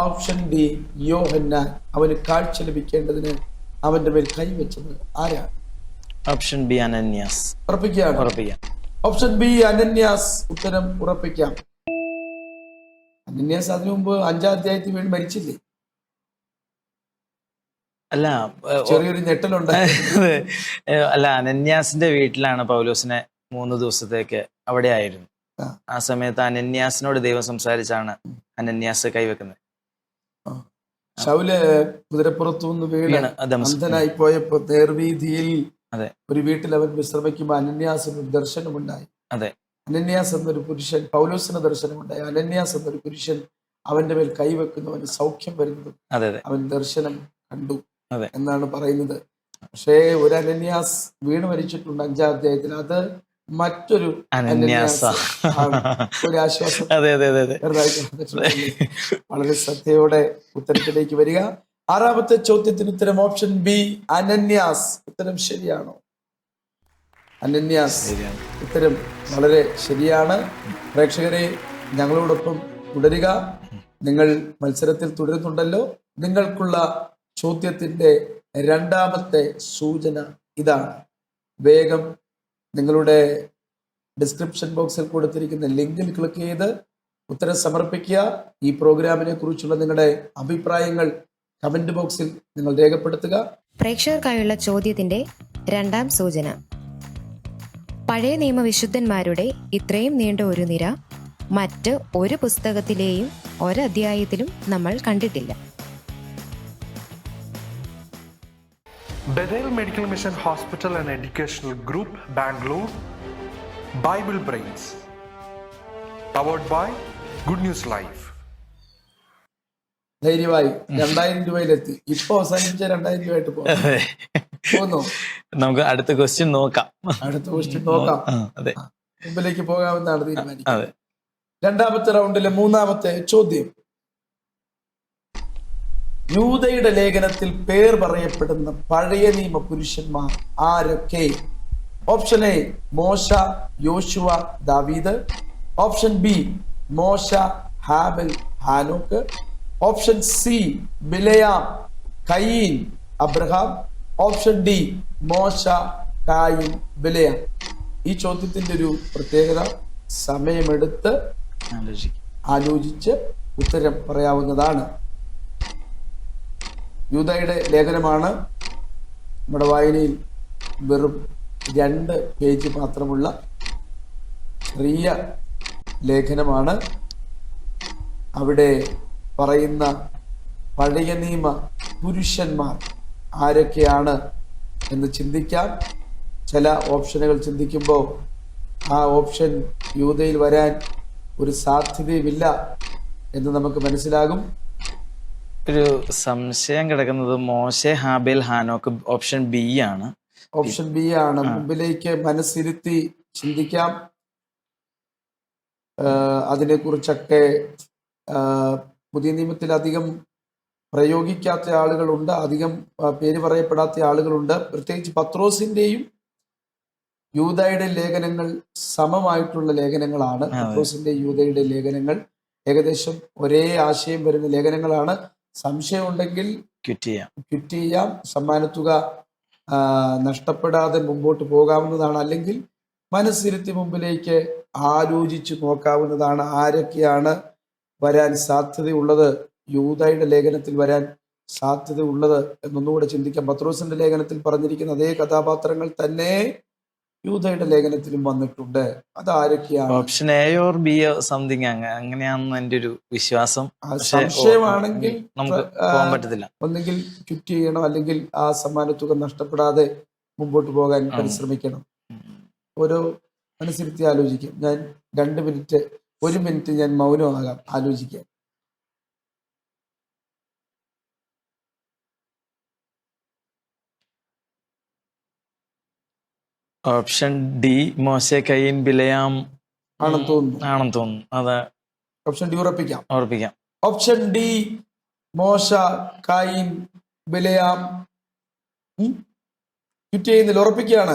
option D Yohannan. അവന് കാഴ്ച ലഭിക്കേണ്ടതിന് അവന്റെ മേൽ കൈവച്ചത് ആരാണ്? Option B Ananyas. ഉറപ്പിക്കാം. Option B Ananyas. ഉത്തരം ഉറപ്പിക്കാം. അനന്യാസ് അതിനു മുമ്പ് 5-ാം അധ്യായത്തിൽ വീണ് മരിച്ചില്ലേ? അല്ല, ചെറിയൊരു ഞെട്ടലുണ്ട്. അല്ല, അനന്യാസിന്റെ വീട്ടിലാണ് പൗലോസിനെ 3 ദിവസത്തേക്ക് അവിടെ ആയിരുന്നു. ആ സമയത്ത് അനന്യാസിനോട് ദൈവം സംസാരിച്ചാണ് അനന്യാസ് കൈവെക്കുന്നത്. ശൗല് കുതിരപ്പുറത്തുനിന്ന് വീണ് അന്ധനായി പോയപ്പോ നേർവീതിയിൽ ഒരു വീട്ടിൽ അവൻ വിശ്രമിക്കുമ്പോൾ അനന്യാസിന് ഒരു ദർശനമുണ്ടായി. അനന്യാസ് എന്നൊരു പുരുഷൻ, പൗലോസിന് ദർശനമുണ്ടായി. അനന്യാസ് എന്നൊരു പുരുഷൻ അവന്റെ മേൽ കൈവെക്കുന്നവന് സൗഖ്യം വരുന്നതും അവൻ ദർശനം കണ്ടു എന്നാണ് പറയുന്നത്. പക്ഷേ ഒരു അനന്യാസ് വീണ് മരിച്ചിട്ടുണ്ട് 5-ാം അധ്യായത്തിൽ. അത് മറ്റൊരു അനന്യാസ്. ഒരു ആശ്വാസം. വളരെ ശ്രദ്ധയോടെ ഉത്തരത്തിലേക്ക് വരിക. 6ാമത്തെ ചോദ്യത്തിന് ഉത്തരം ഓപ്ഷൻ ബി അനന്യാസ്. ഉത്തരം ശരിയാണോ? അനന്യാസ്. ഉത്തരം വളരെ ശരിയാണ്. പ്രേക്ഷകരെ, ഞങ്ങളോടൊപ്പം തുടരുക. നിങ്ങൾ മത്സരത്തിൽ തുടരുന്നുണ്ടല്ലോ. നിങ്ങൾക്കുള്ള ചോദ്യത്തിന്റെ രണ്ടാമത്തെ സൂചന ഇതാണ്. വേഗം നിങ്ങളുടെ ഡിസ്ക്രിപ്ഷൻ ബോക്സിൽ കൊടുത്തിരിക്കുന്ന ലിങ്കിൽ ക്ലിക്ക് ചെയ്ത് ഉത്തരം സമർപ്പിക്കുക. ഈ പ്രോഗ്രാമിനെ കുറിച്ചുള്ള നിങ്ങളുടെ അഭിപ്രായങ്ങൾ കമന്റ് ബോക്സിൽ നിങ്ങൾ രേഖപ്പെടുത്തുക. പ്രേക്ഷകർക്കായുള്ള ചോദ്യത്തിന്റെ രണ്ടാം സൂചന. പഴയ നിയമവിശുദ്ധന്മാരുടെ ഇത്രയും നീണ്ട ഒരു നിര മറ്റ് ഒരു പുസ്തകത്തിലെയും ഒരധ്യായത്തിലും നമ്മൾ കണ്ടിട്ടില്ല. Bethel Medical Mission Hospital and Educational Group, Bangalore, Bible Brains, powered by Good News Live. ധൈര്യമായി 2000 രൂപയിലെത്തി. ഇപ്പൊ അവസാനിപ്പിച്ച 2000 രൂപയായിട്ട് പോകുന്നു. നമുക്ക് അടുത്ത ക്വസ്റ്റ്യൻ നോക്കാം. മുമ്പിലേക്ക് പോകാമെന്നാണ് തീരുമാനിക്കുന്നത്. രണ്ടാമത്തെ റൗണ്ടിലെ മൂന്നാമത്തെ ചോദ്യം. യൂദയുടെ ലേഖനത്തിൽ പേർ പറയപ്പെടുന്ന പഴയ നിയമ പുരുഷന്മാർ ആരൊക്കെ? ഓപ്ഷൻ എ മോശ, യോശുവ, ദാവീദ്. ഓപ്ഷൻ ബി മോശ, ഹാബൽ, ഹാനോക്ക്. ഓപ്ഷൻ സി ബിലയാം, കയീൻ, അബ്രഹാം. ഓപ്ഷൻ ഡി മോശ, കായിൻ, ബിലയാം. ഈ ചോദ്യത്തിന്റെ ഒരു പ്രത്യേകത, സമയമെടുത്ത് ആലോചിച്ച് ഉത്തരം പറയാവുന്നതാണ്. യൂദയുടെ ലേഖനമാണ്. നമ്മുടെ വായനയിൽ വെറും 2 പേജ് മാത്രമുള്ള ചെറിയ ലേഖനമാണ്. അവിടെ പറയുന്ന പഴയ നിയമ പുരുഷന്മാർ ആരൊക്കെയാണ് എന്ന് ചിന്തിക്കാം. ചില ഓപ്ഷനുകൾ ചിന്തിക്കുമ്പോൾ ആ ഓപ്ഷൻ യൂദയിൽ വരാൻ ഒരു സാധ്യതയുമില്ല എന്ന് നമുക്ക് മനസ്സിലാകും. ഒരു സംശയം കിടക്കുന്നത് മോശെ, ഹാബേൽ, ഹാനോക്ക് ഓപ്ഷൻ ബി ആണ്. ഓപ്ഷൻ ബി ആണ്. മുമ്പിലേക്ക് മനസ്സിരുത്തി ചിന്തിക്കാം. അതിനെക്കുറിച്ചൊക്കെ പുതിയ നിയമത്തിൽ അധികം പ്രയോഗിക്കാത്ത ആളുകളുണ്ട്, അധികം പേര് പറയപ്പെടാത്ത ആളുകളുണ്ട്. പ്രത്യേകിച്ച് പത്രോസിന്റെയും യൂദയുടെ ലേഖനങ്ങൾ സമമായിട്ടുള്ള ലേഖനങ്ങളാണ്. പത്രോസിന്റെ യൂദയുടെ ലേഖനങ്ങൾ ഏകദേശം ഒരേ ആശയം വരുന്ന ലേഖനങ്ങളാണ്. സംശയം ഉണ്ടെങ്കിൽ ക്വിറ്റ് ചെയ്യാം. സമ്മാനത്തുക നഷ്ടപ്പെടാതെ മുമ്പോട്ട് പോകാവുന്നതാണ്. അല്ലെങ്കിൽ മനസ്സിരുത്തി മുമ്പിലേക്ക് ആലോചിച്ച് നോക്കാവുന്നതാണ്. ആരൊക്കെയാണ് വരാൻ സാധ്യതയുള്ളത്, യൂദയുടെ ലേഖനത്തിൽ വരാൻ സാധ്യതയുള്ളത് എന്നൊന്നുകൂടെ ചിന്തിക്കാം. പത്രോസിന്റെ ലേഖനത്തിൽ പറഞ്ഞിരിക്കുന്ന അതേ കഥാപാത്രങ്ങൾ തന്നെ യൂദയുടെ ലേഖനത്തിലും വന്നിട്ടുണ്ട്. അതാരൊക്കെയാണ്? Option A or B something അങ്ങനെയാണെന്ന് എൻ്റെ ഒരു വിശ്വാസം. സംശയമാണെങ്കിൽ നമുക്ക് പോകാൻ പറ്റത്തില്ല. ഒന്നെങ്കിൽ ക്വിറ്റ് ചെയ്യണം, അല്ലെങ്കിൽ ആ സമ്മാനത്തുക നഷ്ടപ്പെടാതെ മുമ്പോട്ട് പോകാൻ പരിശ്രമിക്കണം. ഓരോ മനസ്സിരുത്തി ആലോചിക്കാം. ഞാൻ 2 മിനിറ്റ് 1 മിനിറ്റ് ഞാൻ മൗനമാകാം, ആലോചിക്കാം. ഓപ്ഷൻ ഡി മോശെ കയീൻ ബിലയാം ആണെന്ന് തോന്നുന്നു. അതെ, ഓപ്ഷൻ ഡി ഉറപ്പിക്കാം. ഓപ്ഷൻ ഡി മോശ കായിൻ ബിലയാം. ക്വിറ്റ് ചെയ്യുന്നില്ല, ഉറപ്പിക്കുകയാണ്.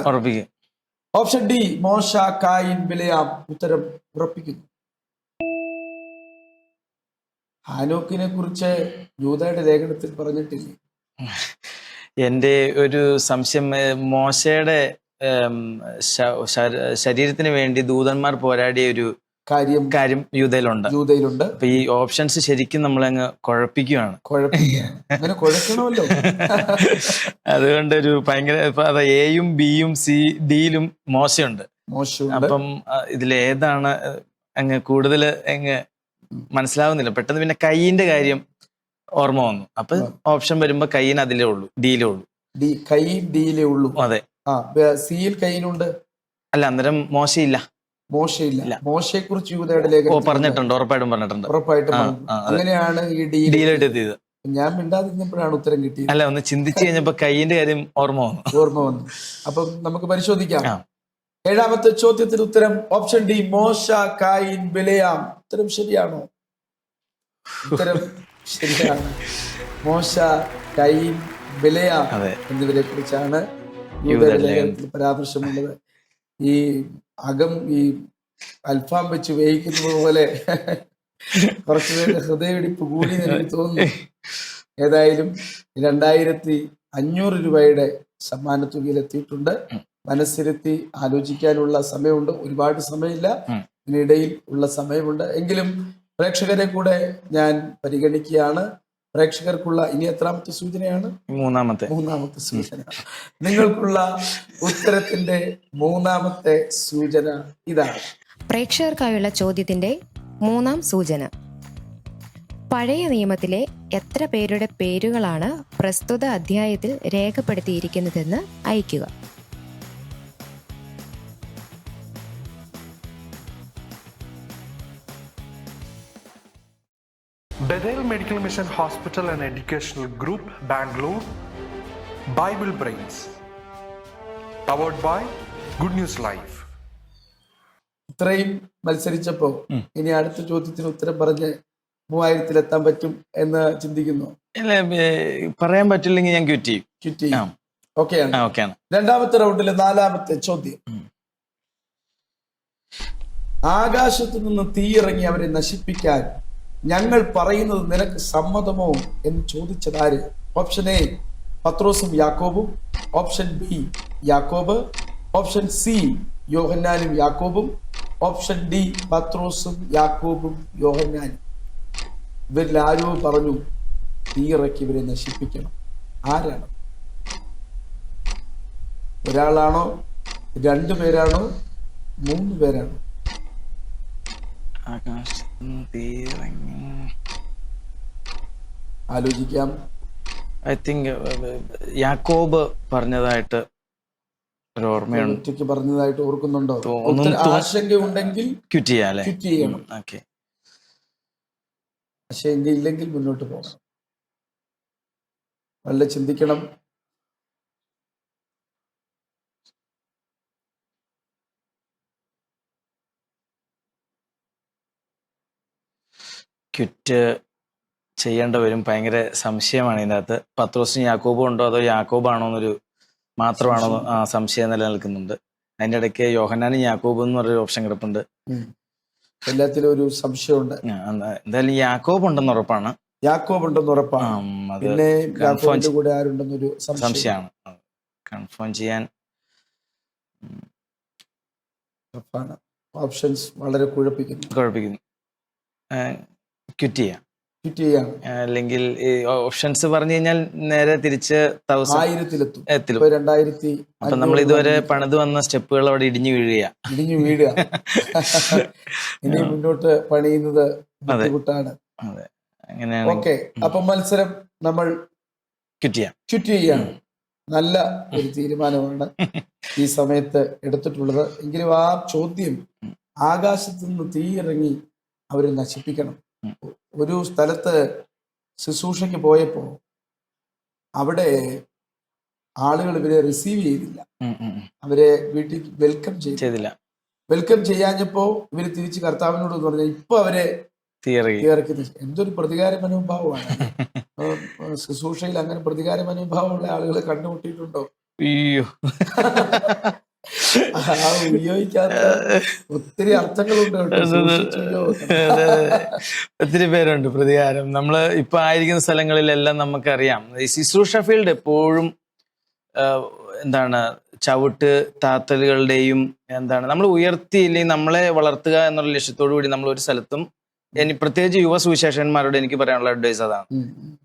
ഓപ്ഷൻ ഡി മോശ കായിൻ ബിലയാം. ഉത്തരം ഉറപ്പിക്കുന്നു. ഹാനോക്കിനെ കുറിച്ച് യൂദയുടെ ലേഖനത്തിൽ പറഞ്ഞിട്ടില്ലേ? എൻ്റെ ഒരു സംശയം, മോശയുടെ ശരീരത്തിന് വേണ്ടി ദൂതന്മാർ പോരാടിയ ഒരു കാര്യം യൂദയിലുണ്ട്. അപ്പൊ ഈ ഓപ്ഷൻസ് ശരിക്കും നമ്മളങ്ങ് കുഴപ്പിക്കുകയാണ്. അങ്ങനെ കുഴക്കണമല്ലോ. അതുകൊണ്ടൊരു ഭയങ്കര അതാ എയും ബിയും ഡിയിലും മോശമുണ്ട്. അപ്പം ഇതിലേതാണ് അങ്ങ് കൂടുതൽ അങ്ങ് മനസ്സിലാവുന്നില്ല. പെട്ടെന്ന് പിന്നെ കൈയിന്റെ കാര്യം ഓർമ്മ വന്നു. അപ്പൊ ഓപ്ഷൻ വരുമ്പോ കൈയിന് അതിലേ ഉള്ളൂ, ഡിയിലേ ഉള്ളൂ. ഡിയിലേ ഉള്ളൂ. അതെ. സിയിൽ കൈയിനുണ്ട്. അല്ല, അന്നേരം മോശയില്ല. മോശയെ കുറിച്ച് യൂദയുടെ ലേഖനം പറഞ്ഞിട്ടുണ്ട്, ഉറപ്പായിട്ടും. അങ്ങനെയാണ് ഈ ഡിയിലോട്ട് എത്തിയത്. ഞാൻ മിണ്ടാതിരുന്നപ്പോഴാണ് ഉത്തരം കിട്ടിയത്. അല്ല, ഒന്ന് ചിന്തിച്ചു കഴിഞ്ഞപ്പോ കൈയിന്റെ കാര്യം ഓർമ്മ വന്നു. അപ്പം നമുക്ക് പരിശോധിക്കാം. 7ാമത്തെ ചോദ്യത്തിന് ഉത്തരം ഓപ്ഷൻ ഡി മോശ കായിൻ ബിലയാം. ഉത്തരം ശരിയാണോ? ഉത്തരം ശരിയാണ്. മോശ കയീൻ ബിലയാം എന്നിവരെ കുറിച്ചാണ് യൂദയുടെ ലേഖനത്തിൽ പരാമർശമുള്ളത്. ഈ അകം ഈ അൽഫാം വെച്ച് വേവിക്കുന്നത് പോലെ കുറച്ചുപേരുടെ ഹൃദയമിടിപ്പ് കൂടി എനിക്ക് തോന്നുന്നു. ഏതായാലും 2500 രൂപയുടെ സമ്മാനത്തുകയിൽ എത്തിയിട്ടുണ്ട്. മനസ്സിരുത്തി ആലോചിക്കാനുള്ള സമയമുണ്ട്. ഒരുപാട് സമയമില്ല, ഇതിനിടയിൽ ഉള്ള സമയമുണ്ട്. എങ്കിലും പ്രേക്ഷകരെ കൂടെ ഞാൻ പരിഗണിക്കുകയാണ്. പ്രേക്ഷകർക്കുള്ള ഇനി എത്രാമത്തെ സൂചനയാണ്? മൂന്നാമത്തെ സൂചന. നിങ്ങൾക്കുള്ള ഉത്തരത്തിന്റെ 3ാമത്തെ സൂചന ഇതാണ്. പ്രേക്ഷകർക്കായുള്ള ചോദ്യത്തിന്റെ 3ാം സൂചന: പഴയ നിയമത്തിലെ എത്ര പേരുടെ പേരുകളാണ് പ്രസ്തുത അധ്യായത്തിൽ രേഖപ്പെടുത്തിയിരിക്കുന്നതെന്ന് അയയ്ക്കുക. Bethel Medical Mission Hospital and Educational Group, Bangalore, Bible Brains, powered by Good News Live. ഇത്രയും മത്സരിച്ചപ്പോ ഇനി അടുത്ത ചോദ്യത്തിന് ഉത്തരം പറഞ്ഞ് 3000 എത്താൻ പറ്റും എന്ന് ചിന്തിക്കുന്നു. പറയാൻ പറ്റില്ലെങ്കിൽ ഞാൻ ക്വിറ്റ് ചെയ്യും. ഓക്കെയാണ്. 2ാമത്തെ റൗണ്ടിലെ 4ാമത്തെ ചോദ്യം: ആകാശത്തു നിന്ന് തീയിറങ്ങി അവരെ നശിപ്പിക്കാൻ ഞങ്ങൾ പറയുന്നത് നിനക്ക് സമ്മതമോ എന്ന് ചോദിച്ചതാര്? ഓപ്ഷൻ എ പത്രോസും യാക്കോബും, ഓപ്ഷൻ ബി യാക്കോബ്, ഓപ്ഷൻ സി യോഹന്നാനും യാക്കോബും, ഓപ്ഷൻ ഡി പത്രോസും യാക്കോബും യോഹന്നാനും. ഇവരിൽ ആരോ പറഞ്ഞു തീയിറക്കി ഇവരെ നശിപ്പിക്കണം. ആരാണ്? ഒരാളാണോ, 2 പേരാണോ, 3 പേരാണോ? ആലോചിക്കാം. ഐ തിങ്ക് യാക്കോബ് പറഞ്ഞതായിട്ട് ഒരു ഓർമ്മയുണ്ട്. പറഞ്ഞതായിട്ട് ഓർക്കുന്നുണ്ടോ? ആശങ്ക ഉണ്ടെങ്കിൽ ക്വിറ്റ് ചെയ്യണം. ആശങ്ക ഇല്ലെങ്കിൽ മുന്നോട്ട് പോകണം. വളരെ ചിന്തിക്കണം. ക്വിറ്റ് ചെയ്യേണ്ട വരും. ഭയങ്കര സംശയമാണ് ഇതിനകത്ത്. പത്രോസും യാക്കോബും ഉണ്ടോ അതോ യാക്കോബാണോ എന്നൊരു മാത്രമാണോ സംശയം നിലനിൽക്കുന്നുണ്ട്. അതിന്റെ ഇടയ്ക്ക് യോഹന്നാനും യാക്കോബും എന്ന് പറഞ്ഞൊരു ഓപ്ഷൻ കിടപ്പുണ്ട്. എല്ലാത്തിലും ഒരു സംശയമുണ്ട്. എന്തായാലും യാക്കോബ് ഉണ്ടെന്ന് ഉറപ്പാണ്. യാക്കോബ് ഉണ്ടെന്ന് ഉറപ്പാണ്. പിന്നെ യാക്കോബിന്റെ കൂടെ ആരുണ്ടെന്നൊരു സംശയമാണ്. കൺഫേം ചെയ്യാൻ ഓപ്ഷൻസ് വളരെ കുഴപ്പിക്കുന്നു. ക്വിറ്റ് ചെയ്യാം. അല്ലെങ്കിൽ ഓപ്ഷൻസ് പറഞ്ഞു കഴിഞ്ഞാൽ നേരെ തിരിച്ച് 1000 എത്തും. 2000. അപ്പൊ നമ്മൾ ഇതുവരെ പണിത് വന്ന സ്റ്റെപ്പുകൾ അവിടെ ഇടിഞ്ഞു വീഴുക. ഇനി മുന്നോട്ട് പണിയുന്നത് ബുദ്ധിമുട്ടാണ്. അങ്ങനെയാണ്. ഓക്കെ, അപ്പൊ മത്സരം നമ്മൾ ക്വിറ്റ് ചെയ്യാണ്. നല്ല ഒരു തീരുമാനമാണ് ഈ സമയത്ത് എടുത്തിട്ടുള്ളത്. എങ്കിലും ആ ചോദ്യം ആകാശത്ത് നിന്ന് തീയിറങ്ങി അവരെ നശിപ്പിക്കണം. ഒരു സ്ഥലത്ത് ശുശ്രൂഷയ്ക്ക് പോയപ്പോ അവിടെ ആളുകൾ ഇവരെ റിസീവ് ചെയ്തില്ല, അവരെ വീട്ടിൽ വെൽക്കം ചെയ്തില്ല. വെൽക്കം ചെയ്യാഞ്ഞപ്പോ ഇവര് തിരിച്ച് കർത്താവിനോട് പറഞ്ഞാൽ ഇപ്പൊ അവരെ തീയിറക്കി. എന്തൊരു പ്രതികാര മനോഭാവമാണ്. ശുശ്രൂഷയിൽ അങ്ങനെ പ്രതികാര മനോഭാവമുള്ള ആളുകളെ കണ്ടുമുട്ടിയിട്ടുണ്ടോ? ഉപയോഗിക്കാത്ത ഒത്തിരി അർത്ഥങ്ങളുണ്ട്. ഒത്തിരി പേരുണ്ട് പ്രതികാരം. നമ്മള് ഇപ്പൊ ആയിരിക്കുന്ന സ്ഥലങ്ങളിലെല്ലാം നമുക്കറിയാം. ഈ ശുശ്രൂഷ ഫീൽഡ് എപ്പോഴും എന്താണ് ചവിട്ട് താത്തലുകളുടെയും നമ്മൾ ഉയർത്തിയില്ലെങ്കിൽ നമ്മളെ വളർത്തുക എന്നുള്ള ലക്ഷ്യത്തോടു കൂടി നമ്മൾ ഒരു സ്ഥലത്തും, പ്രത്യേകിച്ച് യുവ സുവിശേഷന്മാരോട് എനിക്ക് പറയാനുള്ള അഡ്വൈസ് അതാണ്.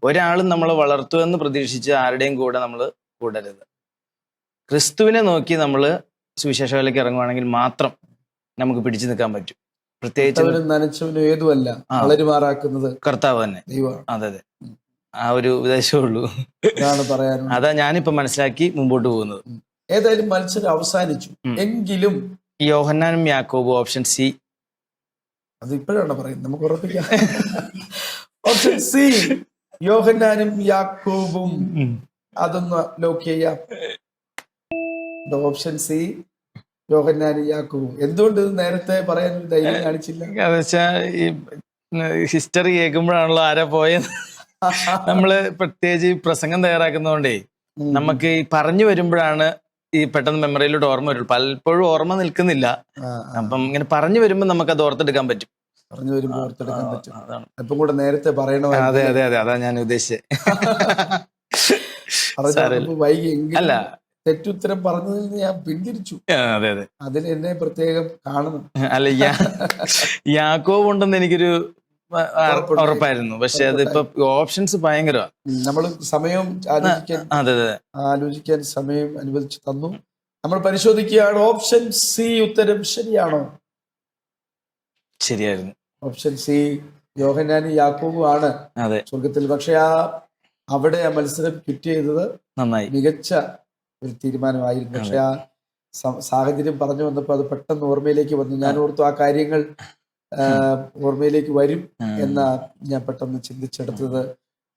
ഒരാളും നമ്മളെ വളർത്തുമെന്ന് പ്രതീക്ഷിച്ച് ആരുടെയും കൂടെ നമ്മൾ കൂടരുത്. ക്രിസ്തുവിനെ നോക്കി നമ്മൾ സുവിശേഷ വേലയ്ക്ക് ഇറങ്ങുവാണെങ്കിൽ മാത്രം നമുക്ക് പിടിച്ചു നിൽക്കാൻ പറ്റും. പ്രത്യേകിച്ച് കർത്താവ് തന്നെ. അതെ, ആ ഒരു ഉദ്ദേശമുള്ളൂ. അതാ ഞാനിപ്പോ മനസ്സിലാക്കി മുമ്പോട്ട് പോകുന്നത്. ഏതായാലും മത്സരം അവസാനിച്ചു. എങ്കിലും യോഹന്നാനും യാക്കോബും ഓപ്ഷൻ സി. അത് ഇപ്പോഴാണ് പറയുന്നത്, നമുക്ക് ഉറപ്പിക്കാം. ഓപ്ഷൻ സി, യോഹന്നാനും യാക്കോബും. അതൊന്ന് ലോക്ക് ചെയ്യാം. ഓപ്ഷൻ സി, യോഹന്നാനും യാക്കോബും. എന്തുകൊണ്ട് ഇത് നേരത്തെ പറയാൻ ധൈര്യം കാണിച്ചില്ല? ഈ ഹിസ്റ്ററി കേൾക്കുമ്പോഴാണല്ലോ ആരാ പോയത്. നമ്മള് പ്രത്യേകിച്ച് പ്രസംഗം തയ്യാറാക്കുന്നതുകൊണ്ടേ നമുക്ക് ഈ പറഞ്ഞു വരുമ്പോഴാണ് ഈ പെട്ടെന്ന് മെമ്മറിയിലോട്ട് ഓർമ്മ വരുള്ളൂ. പലപ്പോഴും ഓർമ്മ നിൽക്കുന്നില്ല. അപ്പം ഇങ്ങനെ പറഞ്ഞു വരുമ്പോൾ നമുക്ക് അത് ഓർത്തെടുക്കാൻ പറ്റും. പറഞ്ഞു വരുമ്പോൾ ഓർത്തെടുക്കാൻ പറ്റും. അല്പം കൂടെ നേരത്തെ പറയണോ? അതെ, അതാ ഞാൻ ഉദ്ദേശിച്ചത്. വൈകി അല്ല, തെറ്റുത്തരം പറഞ്ഞതിൽ നിന്ന് ഞാൻ പിന്തിരിച്ചു. അതെ, അതിൽ എന്നെ പ്രത്യേകം കാണണം. അല്ല, യാക്കോബ് ഉണ്ടെന്ന് എനിക്കൊരു ഉറപ്പായിരുന്നു. പക്ഷെ അതിപ്പോ ഓപ്ഷൻസ് ഭയങ്കരമാണ്. നമ്മൾ സമയം ആലോചിക്കാൻ സമയം അനുവദിച്ചു തന്നു. നമ്മൾ പരിശോധിക്കുകയാണ്. ഓപ്ഷൻ സി ഉത്തരം ശരിയാണോ? ശരിയായിരുന്നു. ഓപ്ഷൻ സി, യോഹന്നാനും യാക്കോബും ആണ് സ്വർഗത്തിൽ. പക്ഷെ അവിടെ ആ മത്സരം ക്വിറ്റ് ചെയ്തത് നന്നായി, മികച്ച ഒരു തീരുമാനമായിരുന്നു. പക്ഷെ ആ സാഹചര്യം പറഞ്ഞു വന്നപ്പോൾ അത് പെട്ടെന്ന് ഓർമ്മയിലേക്ക് വന്നു. ഞാൻ ഓർത്തു ആ കാര്യങ്ങൾ ഓർമ്മയിലേക്ക് വരും എന്ന ഞാൻ പെട്ടെന്ന് ചിന്തിച്ചെടുത്തത്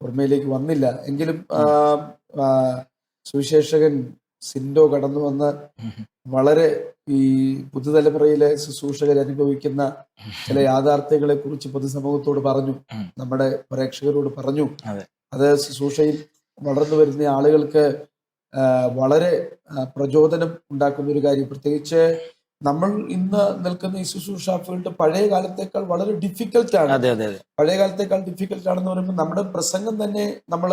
ഓർമ്മയിലേക്ക് വന്നില്ല. എങ്കിലും സുവിശേഷകൻ സിൻഡോ കടന്നു വന്ന് വളരെ ഈ പുതുതലമുറയിലെ ശുശ്രൂഷകർ അനുഭവിക്കുന്ന ചില യാഥാർത്ഥ്യങ്ങളെ കുറിച്ച് പൊതുസമൂഹത്തോട് പറഞ്ഞു, നമ്മുടെ പ്രേക്ഷകരോട് പറഞ്ഞു. അത് ശുശ്രൂഷയിൽ വളർന്നു വരുന്ന ആളുകൾക്ക് വളരെ പ്രചോദനം ഉണ്ടാക്കുന്ന ഒരു കാര്യം. പ്രത്യേകിച്ച് നമ്മൾ ഇന്ന് നിൽക്കുന്ന ഈ ശുശ്രൂഷ ഫീൽഡ് പഴയ കാലത്തേക്കാൾ വളരെ ഡിഫിക്കൽട്ടാണ്. പഴയ കാലത്തേക്കാൾ ഡിഫിക്കൽട്ട് ആണെന്ന് പറയുമ്പോൾ നമ്മുടെ പ്രസംഗം തന്നെ നമ്മൾ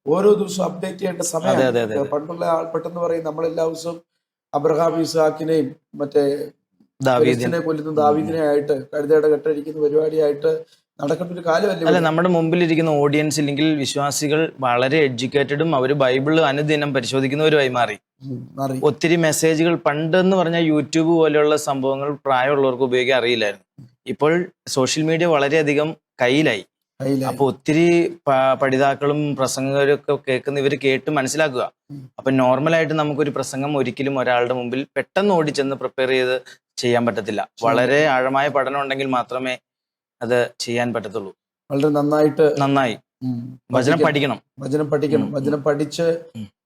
ഓരോ ദിവസവും അപ്ഡേറ്റ് ചെയ്യേണ്ട സമയം. പണ്ടുള്ള ആൾ പെട്ടെന്ന് പറയും നമ്മളെല്ലാ ദിവസവും അബ്രഹാം ഇസ്ഹാക്കിനെയും മറ്റേ ദാവീദിനെ കൊല്ലുന്ന ദാവീദിനെ ആയിട്ട് കഴുതയുടെ കെട്ടടിക്കുന്ന പരിപാടിയായിട്ട് നടക്കേണ്ട ഒരു കാലമല്ലേ. അല്ല, നമ്മുടെ മുമ്പിലിരിക്കുന്ന ഓഡിയൻസ് ഇല്ലെങ്കിൽ വിശ്വാസികൾ വളരെ എഡ്യൂക്കേറ്റഡും അവർ ബൈബിള് അനുദിനം പരിശോധിക്കുന്നവരുമായി മാറി. ഒത്തിരി മെസ്സേജുകൾ പണ്ടെന്ന് പറഞ്ഞാൽ യൂട്യൂബ് പോലെയുള്ള സംഭവങ്ങൾ പ്രായമുള്ളവർക്ക് ഉപയോഗിക്കാൻ അറിയില്ലായിരുന്നു. ഇപ്പോൾ സോഷ്യൽ മീഡിയ വളരെയധികം കയ്യിലായി. അപ്പൊ ഒത്തിരി പഠിതാക്കളും പ്രസംഗകരും ഒക്കെ കേൾക്കുന്ന ഇവർ കേട്ട് മനസ്സിലാക്കുക. അപ്പൊ നോർമലായിട്ട് നമുക്കൊരു പ്രസംഗം ഒരിക്കലും ഒരാളുടെ മുമ്പിൽ പെട്ടെന്ന് ഓടിച്ചെന്ന് പ്രിപ്പയർ ചെയ്ത് ചെയ്യാൻ പറ്റത്തില്ല. വളരെ ആഴമായ പഠനം ഉണ്ടെങ്കിൽ മാത്രമേ അത് ചെയ്യാൻ പറ്റത്തുള്ളൂ. വളരെ നന്നായി വചനം പഠിക്കണം. വചനം പഠിച്ച്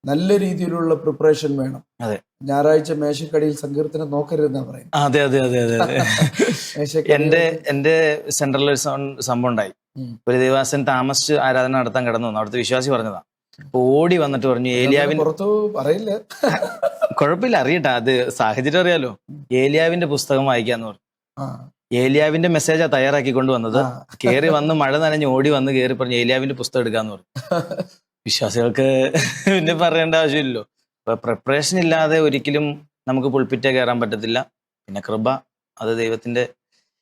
നല്ല രീതിയിലുള്ള പ്രിപ്പറേഷൻ വേണം. അതെ, ഞായറാഴ്ച മേശക്കടിയിൽ സങ്കീർത്തനം നോക്കരുതെന്നാ പറയുന്നത്. അതെ. എന്റെ സെന്ററിൽ ഒരു സംഭവം ഉണ്ടായി. ഒരു ദേവാസൻ താമസിച്ച് ആരാധന നടത്താൻ കിടന്നു വന്നു. അവിടുത്തെ വിശ്വാസി പറഞ്ഞതാ. അപ്പൊ ഓടി വന്നിട്ട് പറഞ്ഞു ഏലിയാവിന്റെ പുറത്തു പറയില്ല. കുഴപ്പമില്ല, അറിയട്ടെ, അത് സാഹചര്യം അറിയാലോ. ഏലിയാവിന്റെ പുസ്തകം വായിക്കാന്ന് പറഞ്ഞു. ഏലിയാവിന്റെ മെസ്സേജാ തയ്യാറാക്കി കൊണ്ടുവന്നത്. കേറി വന്ന് മഴ നനഞ്ഞ് ഓടി വന്ന് കേറി പറഞ്ഞു ഏലിയാവിന്റെ പുസ്തകം എടുക്കാന്ന് പറഞ്ഞു. വിശ്വാസികൾക്ക് പിന്നെ പറയേണ്ട ആവശ്യമില്ലല്ലോ. അപ്പൊ പ്രിപ്പറേഷൻ ഇല്ലാതെ ഒരിക്കലും നമുക്ക് പുൾപ്പിറ്റേ കയറാൻ പറ്റത്തില്ല. പിന്നെ കൃപ, അത് ദൈവത്തിന്റെ.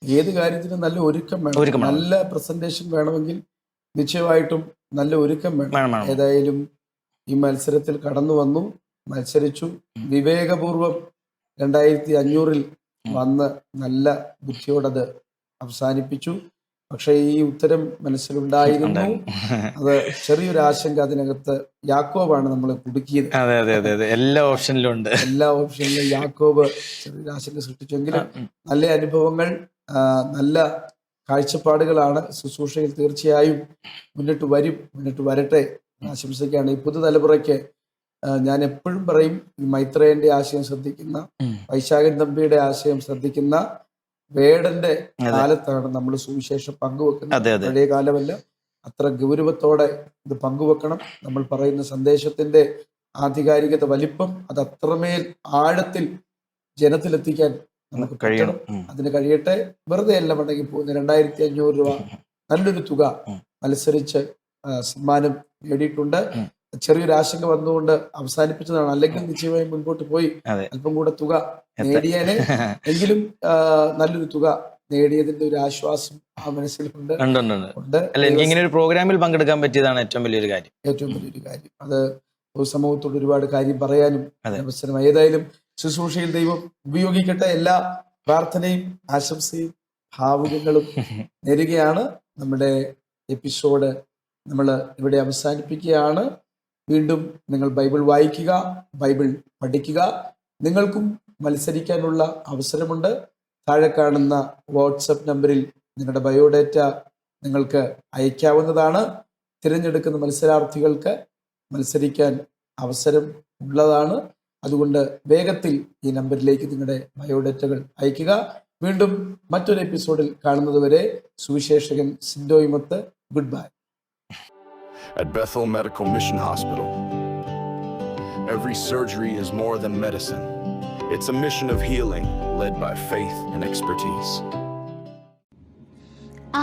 ഏത് കാര്യത്തിനും നല്ല ഒരുക്കം വേണം. നല്ല പ്രസന്റേഷൻ വേണമെങ്കിൽ നിശ്ചയമായിട്ടും നല്ല ഒരുക്കം വേണം. ഏതായാലും ഈ മത്സരത്തിൽ കടന്നു വന്നു, മത്സരിച്ചു, വിവേകപൂർവം 2500 വന്ന് നല്ല ബുദ്ധിയോടത് അവസാനിപ്പിച്ചു. പക്ഷെ ഈ ഉത്തരം മനസ്സിലുണ്ടായിരുന്നു. അത് ചെറിയൊരു ആശങ്ക അതിനകത്ത്. യാക്കോബാണ് നമ്മളെ കുടുക്കിയത്. എല്ലാ ഓപ്ഷനിലും ഉണ്ട്. എല്ലാ ഓപ്ഷനിലും യാക്കോബ് ചെറിയൊരു ആശങ്ക സൃഷ്ടിച്ചെങ്കിലും നല്ല അനുഭവങ്ങൾ, നല്ല കാഴ്ചപ്പാടുകളാണ്. ശുശ്രൂഷയിൽ തീർച്ചയായും മുന്നിട്ട് വരട്ടെ ആശംസിക്കുകയാണ്. ഈ പുതുതലമുറയ്ക്ക് ഞാൻ എപ്പോഴും പറയും, മൈത്രേയന്റെ ആശയം ശ്രദ്ധിക്കുന്ന, വൈശാഖൻ തമ്പിയുടെ ആശയം ശ്രദ്ധിക്കുന്ന വേടന്റെ കാലത്താണ് നമ്മൾ സുവിശേഷം പങ്കുവെക്കുന്നത്. പഴയ കാലമല്ല. അത്ര ഗൗരവത്തോടെ ഇത് പങ്കുവെക്കണം. നമ്മൾ പറയുന്ന സന്ദേശത്തിന്റെ ആധികാരികത, വലിപ്പം, അത് അത്രമേൽ ആഴത്തിൽ ജനത്തിലെത്തിക്കാൻ നമുക്ക് കഴിയണം. അതിന് കഴിയട്ടെ. വെറുതെ എല്ലാം ഉണ്ടെങ്കിൽ പോകുന്ന 2500 രൂപ നല്ലൊരു തുക മത്സരിച്ച് സമ്മാനം നേടിയിട്ടുണ്ട്. ചെറിയൊരു ആശങ്ക വന്നുകൊണ്ട് അവസാനിപ്പിച്ചതാണ്. അല്ലെങ്കിൽ നിശ്ചയമായും മുൻപോട്ട് പോയി അല്പം കൂടെ തുക നേടിയേനെ. എങ്കിലും നല്ലൊരു തുക നേടിയതിന്റെ ഒരു ആശ്വാസം ആ മനസ്സിലുണ്ട്. എനിക്ക് ഇങ്ങനെ ഒരു പ്രോഗ്രാമിൽ പങ്കെടുക്കാൻ പറ്റിയതാണ് ഏറ്റവും വലിയൊരു കാര്യം. അത് സമൂഹത്തോട് ഒരുപാട് കാര്യം പറയാനും അവസരമായി. ഏതായാലും ശുശ്രൂഷയിൽ ദൈവം ഉപയോഗിക്കട്ടെ. എല്ലാ പ്രാർത്ഥനയും ആശംസയും ഭാവുകങ്ങളും നേരുകയാണ്. നമ്മുടെ എപ്പിസോഡ് നമ്മൾ ഇവിടെ അവസാനിപ്പിക്കുകയാണ്. വീണ്ടും നിങ്ങൾ ബൈബിൾ വായിക്കുക, ബൈബിൾ പഠിക്കുക. നിങ്ങൾക്കും മത്സരിക്കാനുള്ള അവസരമുണ്ട്. താഴെ കാണുന്ന വാട്സപ്പ് നമ്പറിൽ നിങ്ങളുടെ ബയോഡേറ്റ നിങ്ങൾക്ക് അയക്കാവുന്നതാണ്. തിരഞ്ഞെടുക്കുന്ന മത്സരാർത്ഥികൾക്ക് മത്സരിക്കാൻ അവസരം ഉള്ളതാണ്. അതുകൊണ്ട് വേഗത്തിൽ ഈ നമ്പറിലേക്ക് നിങ്ങളുടെ ബയോഡേറ്റകൾ അയക്കുക. വീണ്ടും മറ്റൊരു എപ്പിസോഡിൽ കാണുന്നതുവരെ സുവിശേഷകൻ സിൻഡോയുമൊത്ത് goodbye. At Bethel Medical Mission Hospital, every surgery is more than medicine. It's a mission of healing led by faith and expertise.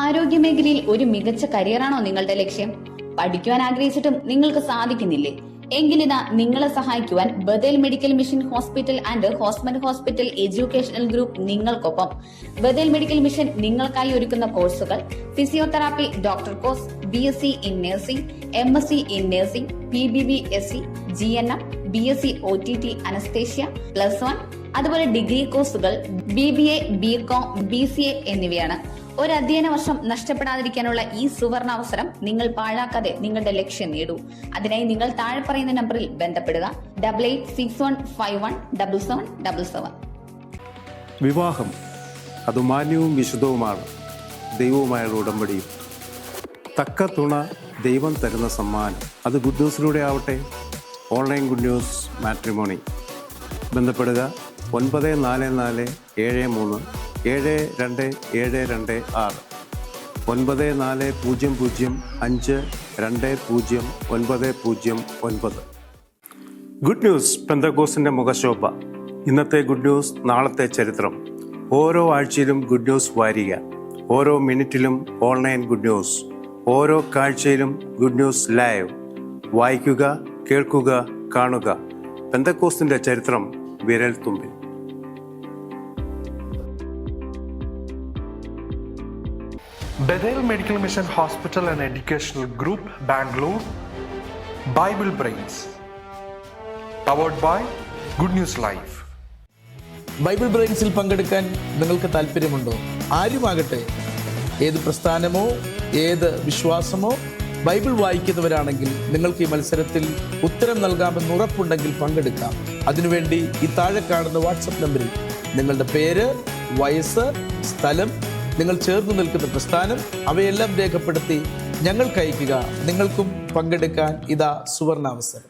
ആരോഗ്യമേഖലയിൽ ഒരു മികച്ച കരിയറാണോ നിങ്ങളുടെ ലക്ഷ്യം? പഠിക്കുവാൻ ആഗ്രഹിച്ചിട്ടും നിങ്ങൾക്ക് സാധിക്കുന്നില്ലേ? എങ്കിലിതാ നിങ്ങളെ സഹായിക്കുവാൻ Bethel medical mission hospital and ഹോസ്മൻ ഹോസ്പിറ്റൽ എഡ്യൂക്കേഷണൽ ഗ്രൂപ്പ് നിങ്ങൾക്കൊപ്പം. ബഥേൽ മെഡിക്കൽ മിഷൻ നിങ്ങൾക്കായി ഒരുക്കുന്ന കോഴ്സുകൾ: physiotherapy doctor course, BSc in nursing, MSc in nursing, PBBSc, GNM, BSc OTT anaesthesia +1, അതുപോലെ ഡിഗ്രി കോഴ്സുകൾ BBA, BCom, BCA എന്നിവയാണ്. ഒരു അധ്യയന വർഷം നഷ്ടപ്പെടാതിരിക്കാനുള്ള ഈ സുവർണ അവസരം നിങ്ങൾ പാഴാക്കാതെ നിങ്ങളുടെ ലക്ഷ്യം നേടൂ. അതിനായി നിങ്ങൾ താഴെ പറയുന്ന നമ്പറിൽ ബന്ധപ്പെടുക: 8861517777. വിവാഹം അത് മാന്യവും വിശുദ്ധവുമാണ്, ദൈവവുമായുള്ള ഉടമ്പടിയും. തക്ക തുണ ദൈവം തരുന്ന സമ്മാനം. അത് ഗുഡ് ന്യൂസിലൂടെ ആവട്ടെ. Online good news matrimony. ബന്ധപ്പെടുക 9447372726 9400520909. ഗുഡ് ന്യൂസ് പെന്തക്കോസ്തിന്റെ മുഖശോഭ. ഇന്നത്തെ ഗുഡ് ന്യൂസ്, നാളത്തെ ചരിത്രം. ഓരോ ആഴ്ചയിലും ഗുഡ് ന്യൂസ് വാരിക, ഓരോ മിനിറ്റിലും ഓൺലൈൻ ഗുഡ് ന്യൂസ്, ഓരോ കാഴ്ചയിലും ഗുഡ് ന്യൂസ് ലൈവ്. വായിക്കുക, കേൾക്കുക, കാണുക. പെന്തക്കോസ്തിന്റെ ചരിത്രം വിരൽ തുമ്പിൽ. Bethel Medical Mission Hospital and Educational Group, Bangalore. Bible Brains. Powered by Good News Live. Bible ബ്രെയിൻസിൽ പങ്കെടുക്കാൻ നിങ്ങൾക്ക് താല്പര്യമുണ്ടോ? ആരുമാകട്ടെ, ഏത് പ്രസ്ഥാനമോ ഏത് വിശ്വാസമോ ബൈബിൾ വായിക്കുന്നവരാണെങ്കിൽ നിങ്ങൾക്ക് ഈ മത്സരത്തിൽ ഉത്തരം നൽകാമെന്ന് ഉറപ്പുണ്ടെങ്കിൽ പങ്കെടുക്കാം. അതിനുവേണ്ടി ഈ താഴെ കാണുന്ന വാട്സപ്പ് നമ്പറിൽ നിങ്ങളുടെ പേര്, വയസ്സ്, സ്ഥലം, നിങ്ങൾ ചേർന്ന് നിൽക്കുന്ന പ്രസ്ഥാനം അവയെല്ലാം രേഖപ്പെടുത്തി ഞങ്ങൾക്ക് അയയ്ക്കുക. നിങ്ങൾക്കും പങ്കെടുക്കാൻ ഇതാ സുവർണാവസരം.